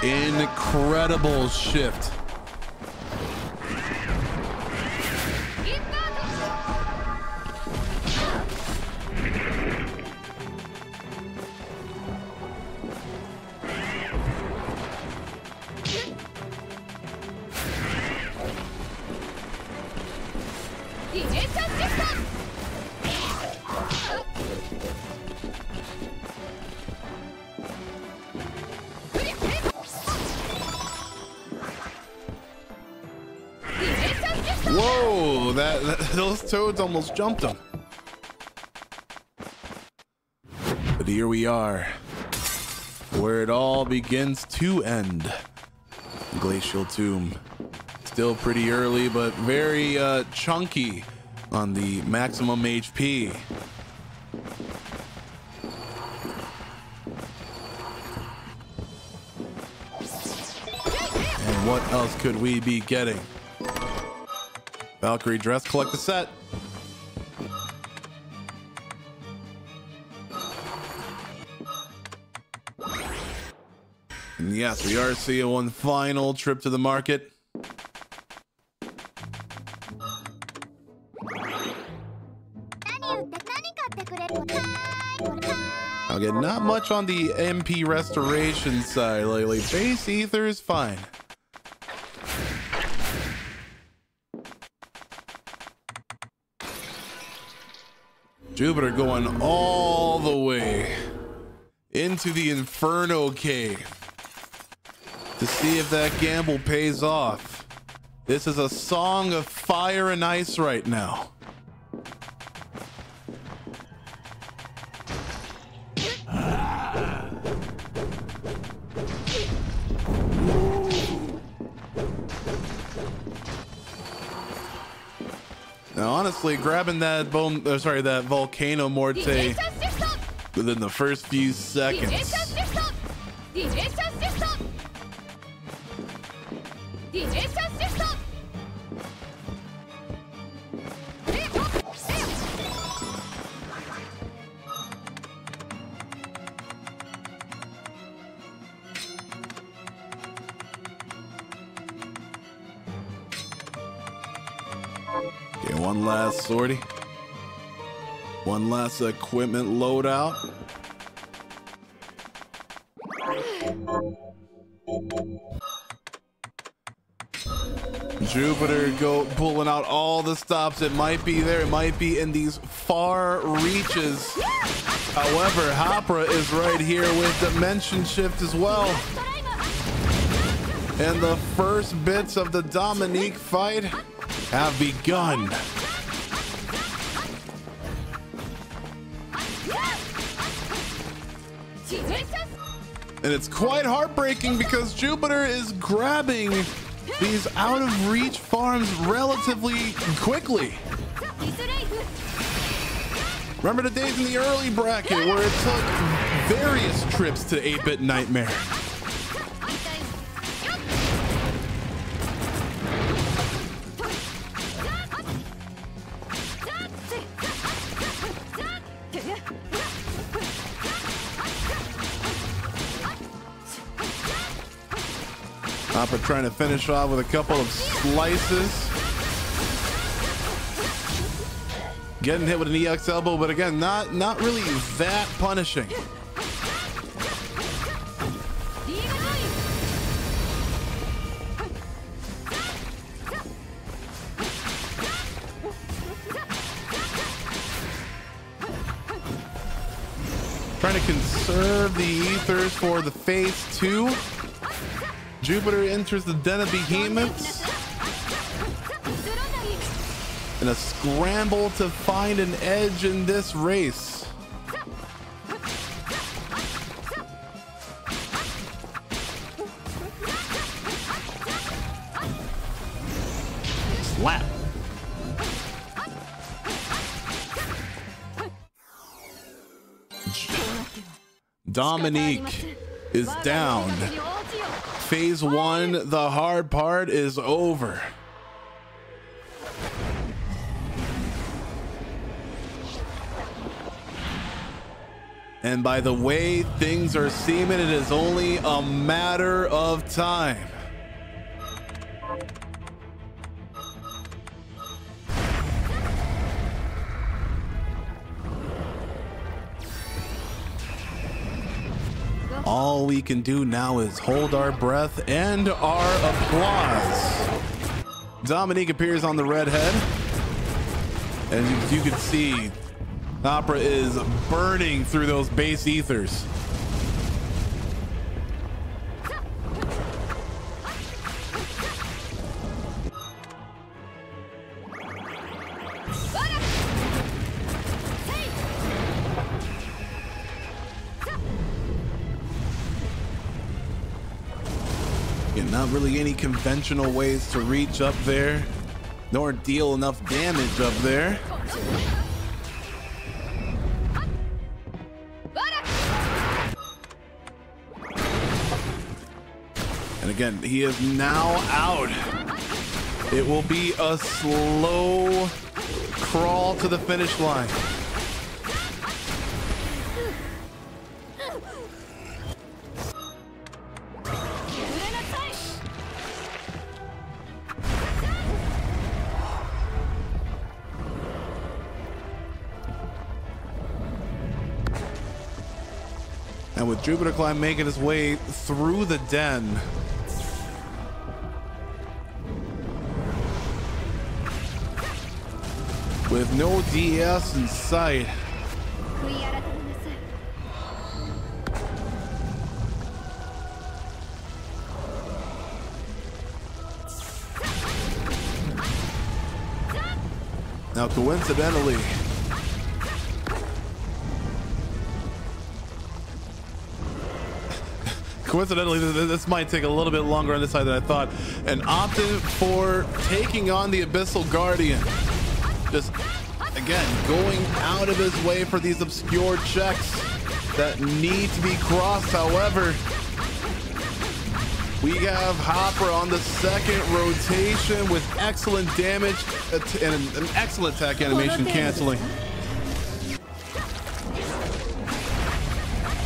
Speaker 1: Incredible shift. Whoa, those toads almost jumped him. But here we are, where it all begins to end. Glacial Tomb. Still pretty early, but very chunky on the maximum HP. And what else could we be getting? Valkyrie dress, collect the set. And yes, we are seeing one final trip to the market. Again, not much on the MP restoration side lately. Base ether is fine. Jupiter going all the way into the Inferno Cave to see if that gamble pays off. This is a song of fire and ice right now. Now, honestly, grabbing that that Volcano Morte within the first few seconds. Okay, one last sortie. One last equipment loadout. Jupiter pulling out all the stops. It might be there. It might be in these far reaches. However, Hapra is right here with Dimension Shift as well. And the first bits of the Dominique fight have begun. And it's quite heartbreaking because Jupiter is grabbing these out of reach farms relatively quickly. Remember the days in the early bracket where it took various trips to 8-Bit Nightmare. Hapra trying to finish off with a couple of slices. Getting hit with an EX elbow, but again, not really that punishing. Trying to conserve the ethers for the phase 2. Jupiter enters the Den of Behemoths in a scramble to find an edge in this race. Slap. Dominique is down. Phase 1, the hard part is over. And by the way things are seeming, it is only a matter of time. All we can do now is hold our breath and our applause. Dominique appears on the red head. And as you can see, Hapra is burning through those base ethers. Not really any conventional ways to reach up there, nor deal enough damage up there. And again, he is now out. It will be a slow crawl to the finish line. And with Jupiter Climb making his way through the den, with no DS in sight, now coincidentally, this might take a little bit longer on this side than I thought, and opted for taking on the Abyssal Guardian. Just, again, going out of his way for these obscure checks that need to be crossed. However, we have Hapra on the second rotation with excellent damage and an excellent attack animation canceling.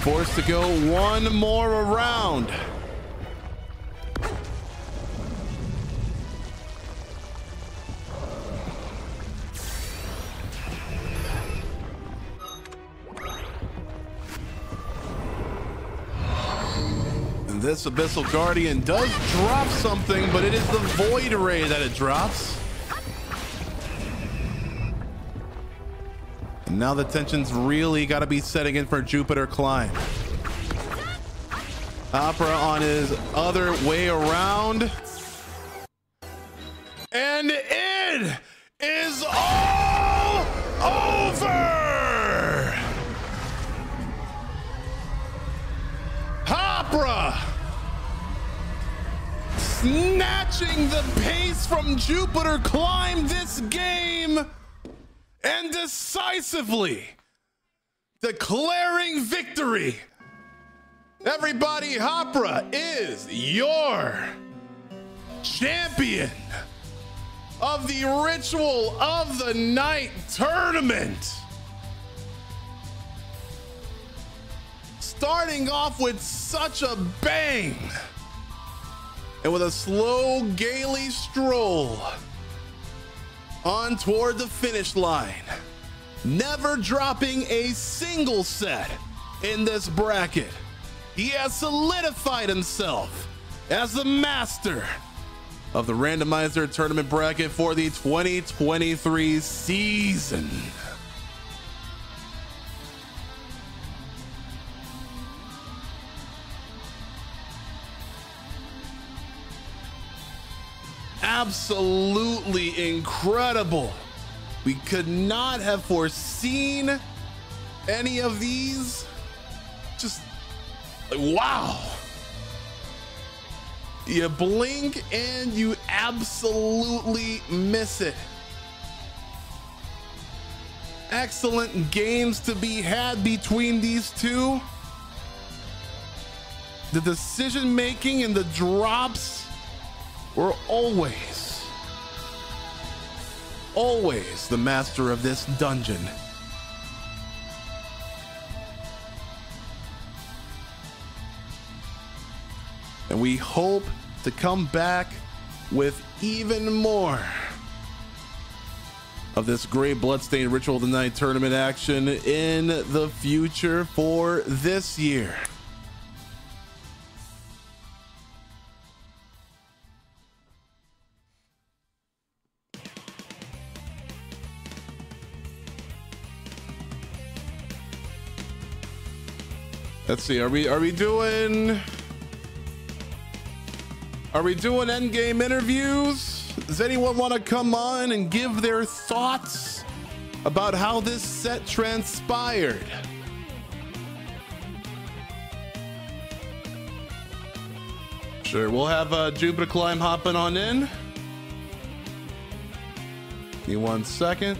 Speaker 1: Forced to go one more around. And this Abyssal Guardian does drop something, but it is the Void Ray that it drops. And now the tension's really got to be setting in for Jupiter Climb. Hapra on his other way around. And it is all over! Hapra snatching the pace from Jupiter Climb this game, and decisively declaring victory. Everybody, Hapra is your champion of the Ritual of the Night tournament. Starting off with such a bang, and with a slow, gaily stroll on toward the finish line, never dropping a single set in this bracket. He has solidified himself as the master of the Randomizer tournament bracket for the 2023 season. Absolutely incredible. We could not have foreseen any of these. Just like, wow. You blink and you absolutely miss it. Excellent games to be had between these two. The decision making and the drops were always the master of this dungeon. And we hope to come back with even more of this great Bloodstained Ritual Tonight tournament action in the future for this year. Let's see, are we doing endgame interviews? Does anyone want to come on and give their thoughts about how this set transpired? Sure, we'll have Jupiter Climb hopping on in. Give me 1 second.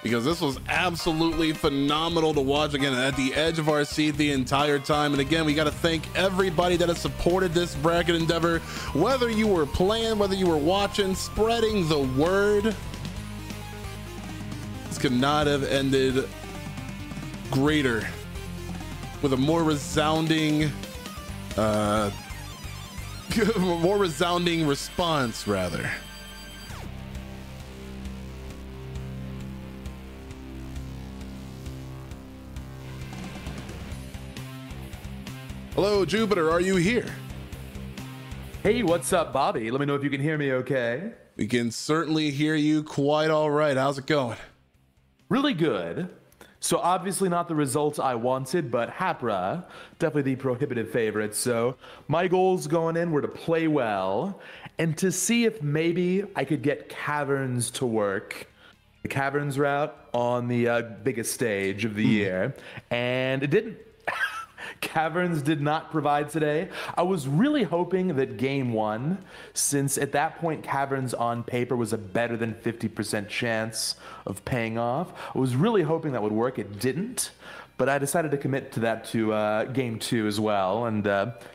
Speaker 1: Because this was absolutely phenomenal to watch. Again, at the edge of our seat the entire time. And again, we got to thank everybody that has supported this bracket endeavor, whether you were playing, whether you were watching, spreading the word. This could not have ended greater, with a more resounding response, rather. Hello, Jupiter, are you here?
Speaker 6: Hey, what's up, Bobby? Let me know if you can hear me okay.
Speaker 1: We can certainly hear you quite all right. How's it going?
Speaker 6: Really good. So obviously not the results I wanted, but Hapra, definitely the prohibitive favorite. So my goals going in were to play well and to see if maybe I could get Caverns to work. The Caverns route on the biggest stage of the year, and it didn't. Caverns did not provide today. I was really hoping that game 1, since at that point Caverns on paper was a better than 50% chance of paying off, I was really hoping that would work. It didn't, but I decided to commit to that to game 2 as well, and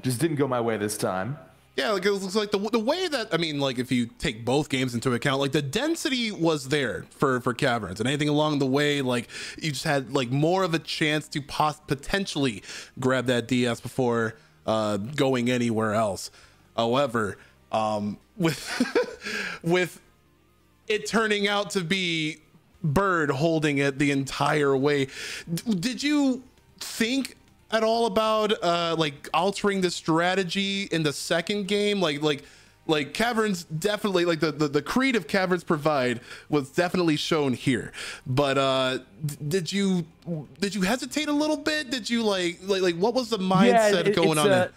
Speaker 6: just didn't go my way this time.
Speaker 1: Yeah, like it looks like the way that, I mean, like if you take both games into account, like the density was there for Caverns, and anything along the way, like you just had like more of a chance to potentially grab that DS before going anywhere else. However, with it turning out to be Bird holding it the entire way, did you think at all about like altering the strategy in the second game? Like Caverns definitely, like the creed of Caverns provide was definitely shown here, but did you hesitate a little bit? Did you like what was the mindset going on?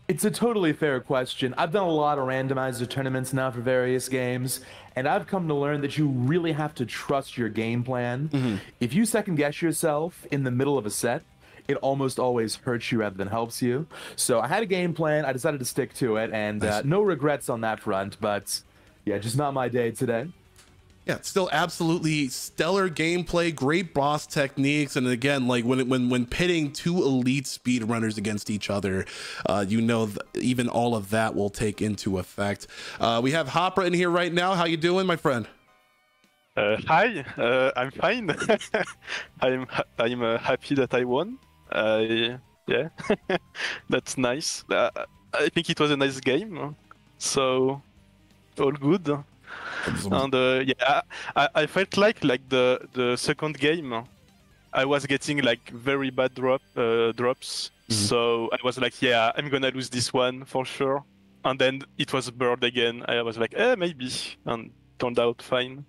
Speaker 6: It's a totally fair question. I've done a lot of randomizer tournaments now for various games, and I've come to learn that you really have to trust your game plan. If you second guess yourself in the middle of a set, it almost always hurts you rather than helps you. So I had a game plan. I decided to stick to it, and no regrets on that front. But yeah, just not my day today.
Speaker 1: Yeah, still absolutely stellar gameplay, great boss techniques, and again, like when pitting two elite speedrunners against each other, you know, even all of that will take into effect. We have Hapra in here right now. How you doing, my friend?
Speaker 7: Hi, I'm fine. I'm happy that I won. Yeah, that's nice. I think it was a nice game, so all good. And yeah, I felt like the second game, I was getting like very bad drops. So I was like, yeah, I'm gonna lose this one for sure. And then it was Bird again. I was like, maybe, and turned out fine.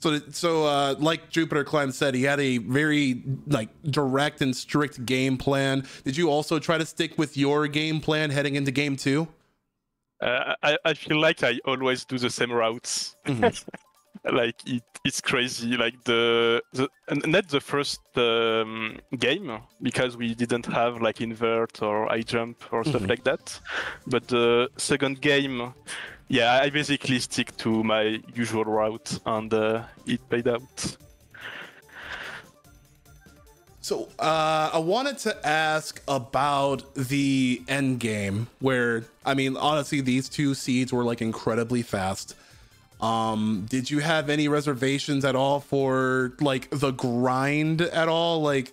Speaker 1: So like Jupiter Climb said, he had a very like direct and strict game plan. Did you also try to stick with your game plan heading into game 2?
Speaker 7: I feel like I always do the same routes. Like it's crazy. Like not the first game, because we didn't have like invert or high jump or stuff like that. But the second game, yeah, I basically stick to my usual route, and it paid out.
Speaker 1: So I wanted to ask about the end game, where, I mean, honestly, these two seeds were like incredibly fast. Did you have any reservations at all for like the grind at all? Like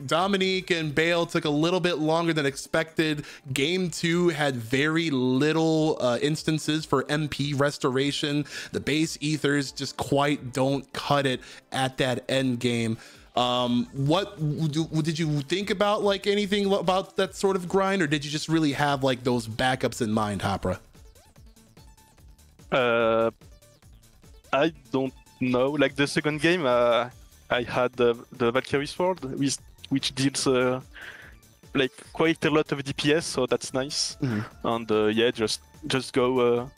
Speaker 1: Dominique and Bale took a little bit longer than expected. Game 2 had very little instances for MP restoration. The base ethers just quite don't cut it at that end game. What did you think about, like anything about that sort of grind, or did you just really have like those backups in mind, Hapra?
Speaker 7: I don't know. Like the second game, I had the Valkyrie sword, which deals like quite a lot of DPS, so that's nice. And yeah, just go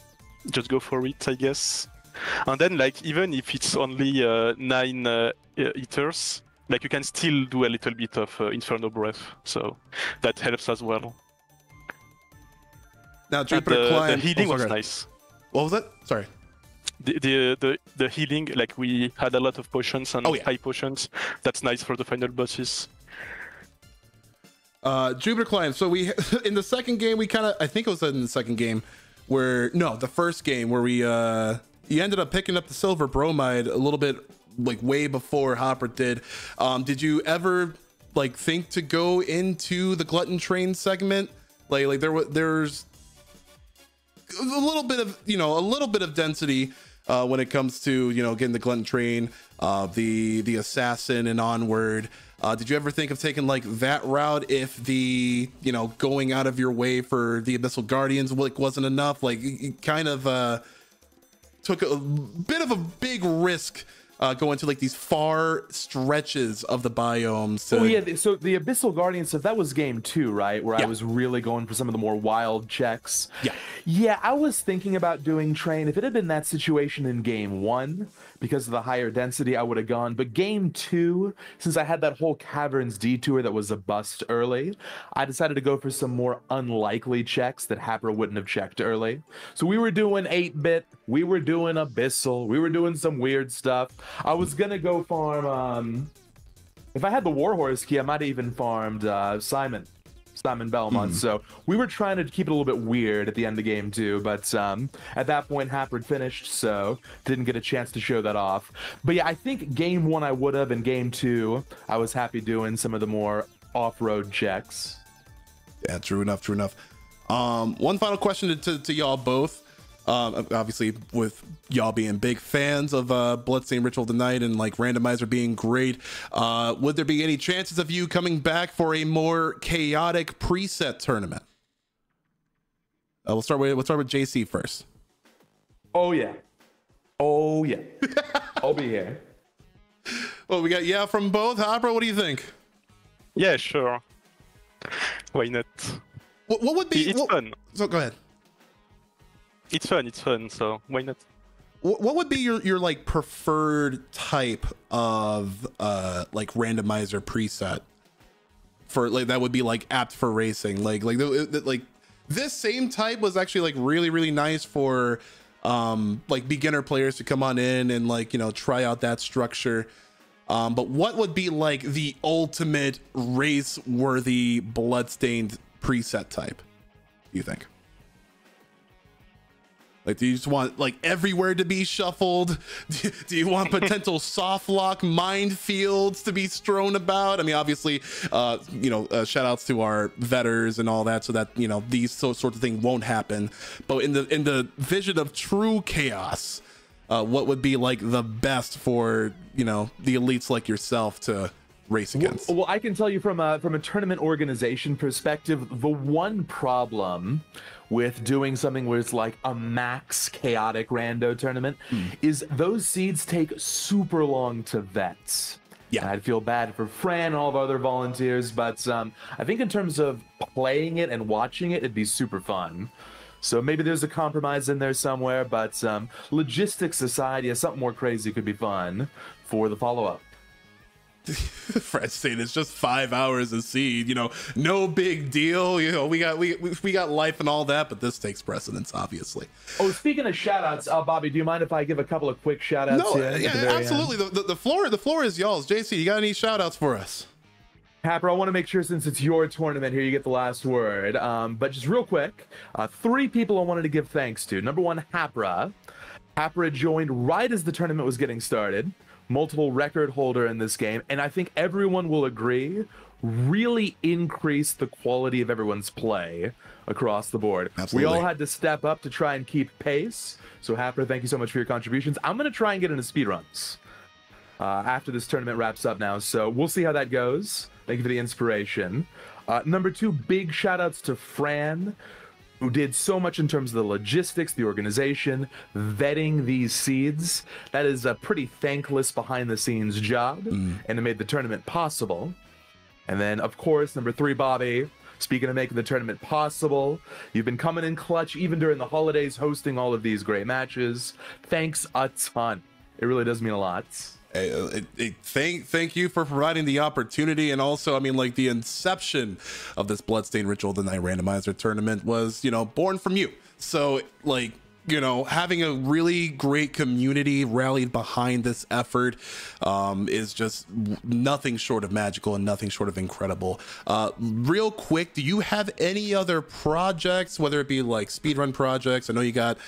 Speaker 7: for it, I guess. And then like even if it's only 9 hitters, like you can still do a little bit of Inferno Breath, so that helps as well.
Speaker 1: Now,
Speaker 7: And
Speaker 1: Jupiter Climb.
Speaker 7: the healing
Speaker 1: oh,
Speaker 7: was
Speaker 1: sorry.
Speaker 7: nice.
Speaker 1: What was that? Sorry.
Speaker 7: The healing, like we had a lot of potions and
Speaker 1: Oh, yeah.
Speaker 7: high potions. That's nice for the final bosses.
Speaker 1: Jupiter Climb. So we in the second game we kind of, I think it was in the second game where the first game where we you ended up picking up the silver bromide a little bit like way before Hapra did. Did you ever like think to go into the glutton train segment? Like there's a little bit of a little bit of density when it comes to getting the glutton train, the assassin and onward. Did you ever think of taking like that route if the going out of your way for the Abyssal Guardians like wasn't enough? Like you kind of took a bit of a big risk going to like these far stretches of the biomes.
Speaker 6: Oh yeah, so the Abyssal Guardian stuff, that was game 2, right? Where I was really going for some of the more wild checks. Yeah, I was thinking about doing train. If it had been that situation in game 1, because of the higher density, I would have gone. But game 2, since I had that whole caverns detour that was a bust early, I decided to go for some more unlikely checks that Hapra wouldn't have checked early. So we were doing 8-bit, we were doing Abyssal, we were doing some weird stuff. I was gonna go farm, if I had the Warhorse key, I might have even farmed Simon Belmont. So we were trying to keep it a little bit weird at the end of game 2, but at that point Hapra had finished, so didn't get a chance to show that off. But yeah, I think game 1 I would have, and game 2 I was happy doing some of the more off-road checks.
Speaker 1: Yeah, true enough. One final question to y'all both. Obviously, with y'all being big fans of Bloodstained Ritual tonight and like Randomizer being great, would there be any chances of you coming back for a more chaotic preset tournament? We'll start with JC first.
Speaker 6: Oh yeah, I'll be here.
Speaker 1: Well, we got from both. Hapra, what do you think?
Speaker 7: Yeah, sure. Why not?
Speaker 1: What would be?
Speaker 7: It's fun.
Speaker 1: So go ahead.
Speaker 7: It's fun, so why not?
Speaker 1: What would be your like preferred type of like randomizer preset for like that would be like apt for racing? Like this same type was actually like really nice for like beginner players to come on in and like try out that structure. But what would be like the ultimate race worthy Bloodstained preset type, you think? Like, do you just want like everywhere to be shuffled? Do you want potential soft lock minefields to be strewn about? I mean, obviously, shout outs to our vetters and all that, so that these sorts of things won't happen. But in the vision of true chaos, what would be like the best for the elites like yourself to race against?
Speaker 6: Well, I can tell you from a tournament organization perspective, the one problem with doing something where it's like a max chaotic rando tournament is those seeds take super long to vet. Yeah, and I'd feel bad for Fran and all of our other volunteers, but I think in terms of playing it and watching it, it'd be super fun. So maybe there's a compromise in there somewhere, but logistics aside, yeah, something more crazy could be fun for the follow-up.
Speaker 1: Fred's saying it's just 5 hours of seed, no big deal. We got life and all that, but this takes precedence, obviously.
Speaker 6: Oh, speaking of shout outs, Bobby, do you mind if I give a couple of quick shout outs?
Speaker 1: No, yeah, absolutely. The floor is y'all's. JC, you got any shout outs for us?
Speaker 6: Hapra, I want to make sure since it's your tournament here, you get the last word. But just real quick, 3 people I wanted to give thanks to. Number 1, Hapra. Hapra joined right as the tournament was getting started. Multiple record holder in this game, and I think everyone will agree, really increased the quality of everyone's play across the board.
Speaker 1: Absolutely.
Speaker 6: We all had to step up to try and keep pace. So Hapra, thank you so much for your contributions. I'm going to try and get into speedruns after this tournament wraps up now, so we'll see how that goes. Thank you for the inspiration. Number 2, big shout outs to Fran, who did so much in terms of the logistics, the organization, vetting these seeds. That is a pretty thankless behind-the-scenes job, and it made the tournament possible. And then, of course, number 3, Bobby, Speaking of making the tournament possible, you've been coming in clutch even during the holidays, hosting all of these great matches. Thanks a ton. It really does mean a lot.
Speaker 1: Thank you for providing the opportunity. And also, I mean, like, the inception of this Bloodstained Ritual the Night Randomizer tournament was, you know, born from you. So, like, you know, having a really great community rallied behind this effort is just nothing short of magical and nothing short of incredible. Real quick, do you have any other projects, whether it be like speedrun projects? I know you got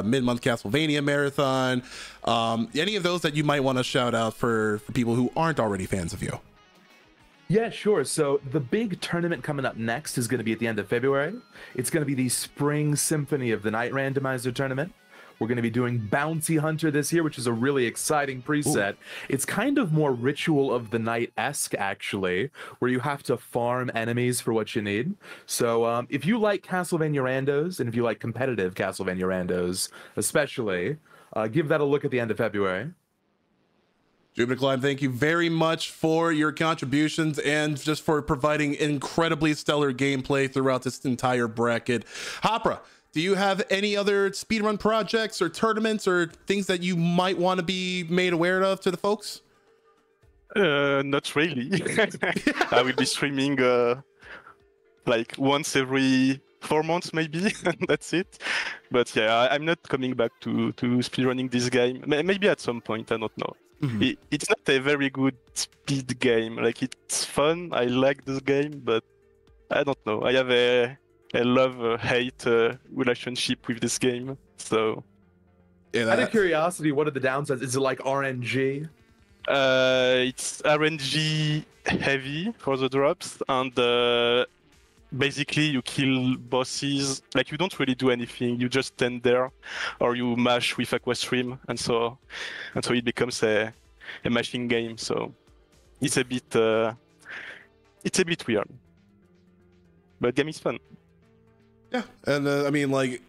Speaker 1: mid-month Castlevania marathon. Any of those that you might want to shout out for people who aren't already fans of you?
Speaker 6: Yeah, sure. So the big tournament coming up next is going to be at the end of February. It's going to be the Spring Symphony of the Night Randomizer tournament. We're going to be doing Bounty Hunter this year, which is a really exciting preset. Ooh. It's kind of more Ritual of the Night-esque, actually, where you have to farm enemies for what you need. So if you like Castlevania Randos, and if you like competitive Castlevania Randos especially, give that a look at the end of February.
Speaker 1: Jupiter Climb, thank you very much for your contributions and just for providing incredibly stellar gameplay throughout this entire bracket. Hapra, do you have any other speedrun projects or tournaments or things that you might want to be made aware of to the folks?
Speaker 7: Not really. I will be streaming like once every 4 months maybe. That's it. But yeah, I'm not coming back to speedrunning this game. Maybe at some point, I don't know. Mm-hmm. It's not a very good speed game. Like, it's fun. I like this game, but I don't know. I have a love-hate relationship with this game. So,
Speaker 6: yeah, out of curiosity, what are the downsides? Is it like RNG?
Speaker 7: It's RNG heavy for the drops, and basically you kill bosses. Like, you don't really do anything. You just stand there, or you mash with Aquastream, and so it becomes a mashing game. So it's a bit weird, but game is fun.
Speaker 1: Yeah, and I mean, like,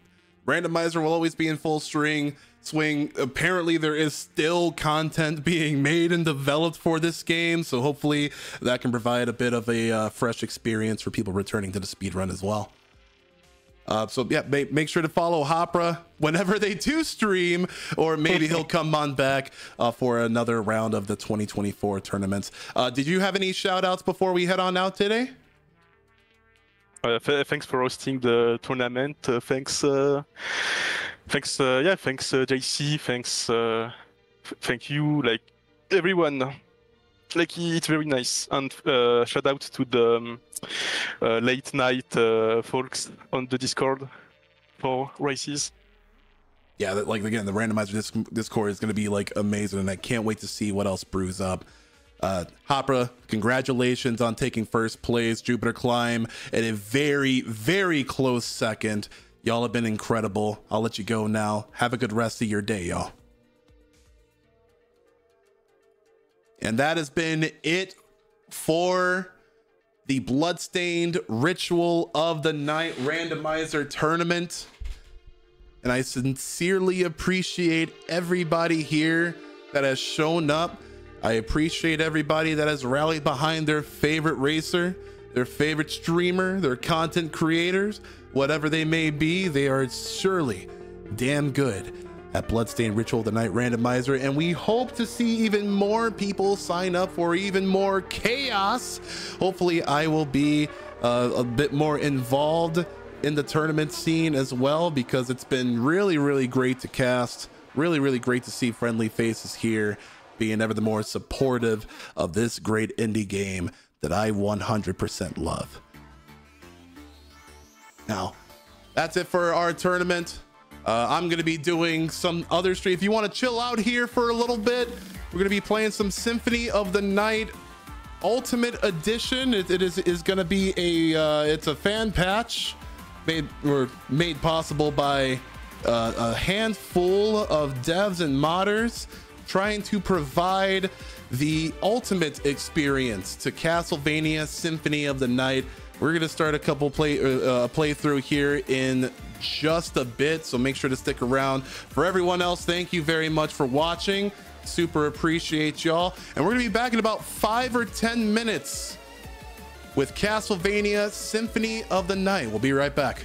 Speaker 1: Randomizer will always be in full swing. Apparently there is still content being made and developed for this game, so hopefully that can provide a bit of a fresh experience for people returning to the speedrun as well. So yeah, make sure to follow Hapra whenever they do stream, or maybe he'll come on back for another round of the 2024 tournaments. Did you have any shout outs before we head on out today?
Speaker 7: Thanks for hosting the tournament. Thanks JC. Thank you, like, everyone. Like, it's very nice. And shout out to the late night folks on the Discord for races.
Speaker 1: Yeah, like, again, the Randomizer Discord is going to be like amazing, and I can't wait to see what else brews up. Hapra, congratulations on taking first place. Jupiter Climb at a very, very close second. Y'all have been incredible. I'll let you go now. Have a good rest of your day, y'all. And that has been it for the Bloodstained Ritual of the Night Randomizer tournament. And I sincerely appreciate everybody here that has shown up. I appreciate everybody that has rallied behind their favorite racer, their favorite streamer, their content creators, whatever they may be. They are surely damn good at Bloodstained Ritual the Night Randomizer, and we hope to see even more people sign up for even more chaos. Hopefully I will be a bit more involved in the tournament scene as well, because it's been really, really great to cast. Really, really great to see friendly faces here being ever the more supportive of this great indie game that I 100% love. Now, that's it for our tournament. I'm going to be doing some other stream. If you want to chill out here for a little bit, we're going to be playing some Symphony of the Night Ultimate Edition. It is going to be it's a fan patch made possible by a handful of devs and modders trying to provide the ultimate experience to Castlevania Symphony of the Night. We're going to start a couple playthrough here in just a bit, so make sure to stick around. For everyone else, thank you very much for watching. Super appreciate y'all. And we're going to be back in about 5 or 10 minutes with Castlevania Symphony of the Night. We'll be right back.